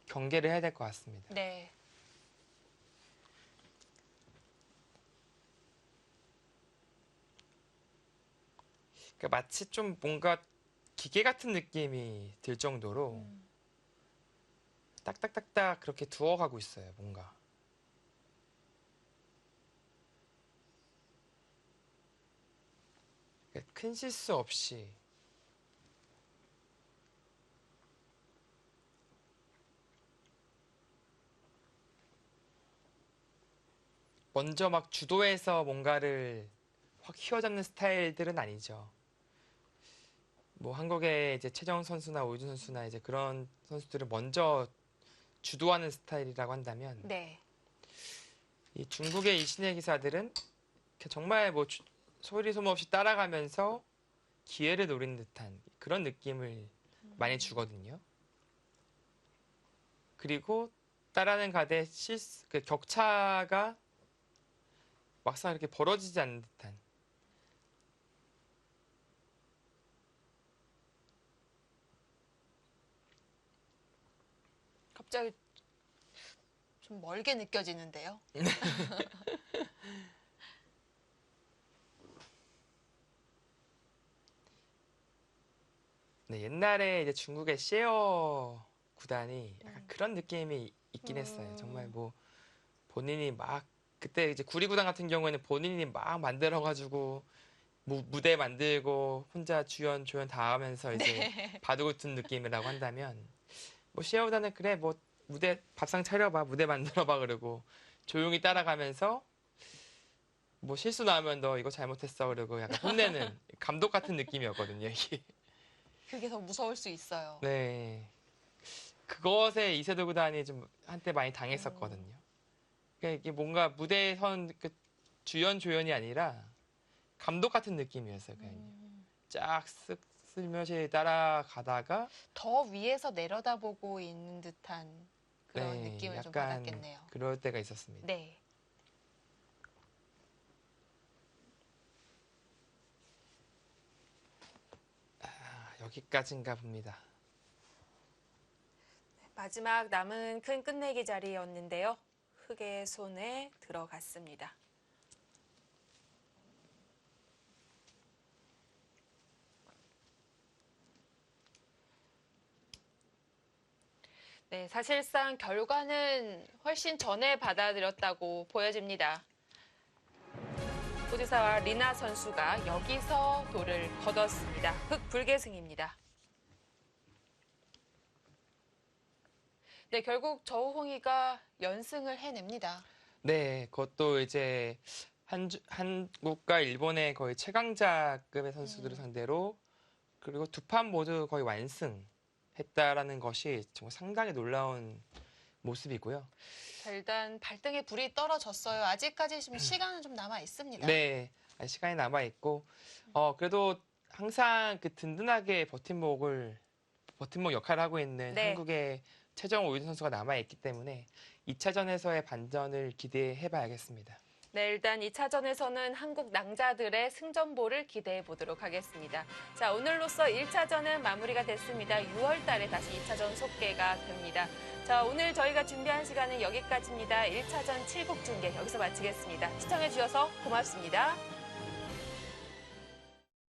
경계를 해야 될 것 같습니다. 네. 그러니까 마치 좀 뭔가 기계 같은 느낌이 들 정도로 딱딱딱딱 그렇게 두어가고 있어요, 뭔가. 그러니까 큰 실수 없이 먼저 막 주도해서 뭔가를 확 휘어잡는 스타일들은 아니죠. 뭐 한국의 이제 최정 선수나 오유준 선수나 이제 그런 선수들을 먼저 주도하는 스타일이라고 한다면 네. 이 중국의 이 신예 기사들은 정말 뭐 소리 소모 없이 따라가면서 기회를 노리는 듯한 그런 느낌을 많이 주거든요. 그리고 따라는 가대 그 격차가 막상 이렇게 벌어지지 않는 듯한 갑자기 좀 멀게 느껴지는데요. 네, 옛날에 이제 중국의 셰어 구단이 약간 그런 느낌이 있긴 했어요. 정말 뭐 본인이 막 그때 이제 구리구단 같은 경우에는 본인이 막 만들어가지고 무대 만들고 혼자 주연 조연 다 하면서 이제 바둑을 둔 느낌이라고 한다면 뭐 셰어 구단은 그래 뭐 무대 밥상 차려봐 무대 만들어봐 그러고 조용히 따라가면서 뭐 실수 나오면 너 이거 잘못했어 그러고 약간 혼내는 감독 같은 느낌이었거든요 이게. 그게 더 무서울 수 있어요. 네. 그것에 이세돌 구단이 좀 한때 많이 당했었거든요. 그러니까 이게 뭔가 무대에 선 그 주연 조연이 아니라 감독 같은 느낌이었어요. 그냥 쫙 쓱 슬며시 따라가다가 더 위에서 내려다보고 있는 듯한 그런 네, 느낌을 좀 약간 받았겠네요. 그럴 때가 있었습니다. 네. 여기까지인가 봅니다. 마지막 남은 큰 끝내기 자리였는데요. 흑의 손에 들어갔습니다. 네, 사실상 결과는 훨씬 전에 받아들였다고 보여집니다. 오지사와 리나 선수가 여기서 돌을 거뒀습니다. 흑불계승입니다. 네, 결국 저우홍이가 연승을 해냅니다. 네, 그것도 이제 한국과 일본의 거의 최강자급의 선수들을 상대로 그리고 두 판 모두 거의 완승했다라는 것이 정말 상당히 놀라운 모습이고요. 자, 일단 발등에 불이 떨어졌어요. 아직까지 지금 시간은 좀 남아 있습니다. 네, 시간이 남아 있고, 그래도 항상 그 든든하게 버팀목 역할을 하고 있는 네. 한국의 최정 오유진 선수가 남아 있기 때문에 2차전에서의 반전을 기대해 봐야겠습니다. 네, 일단 2차전에서는 한국 낭자들의 승전보를 기대해 보도록 하겠습니다. 자, 오늘로써 1차전은 마무리가 됐습니다. 6월 달에 다시 2차전 속개가 됩니다. 자, 오늘 저희가 준비한 시간은 여기까지입니다. 1차전 7국 중계 여기서 마치겠습니다. 시청해 주셔서 고맙습니다.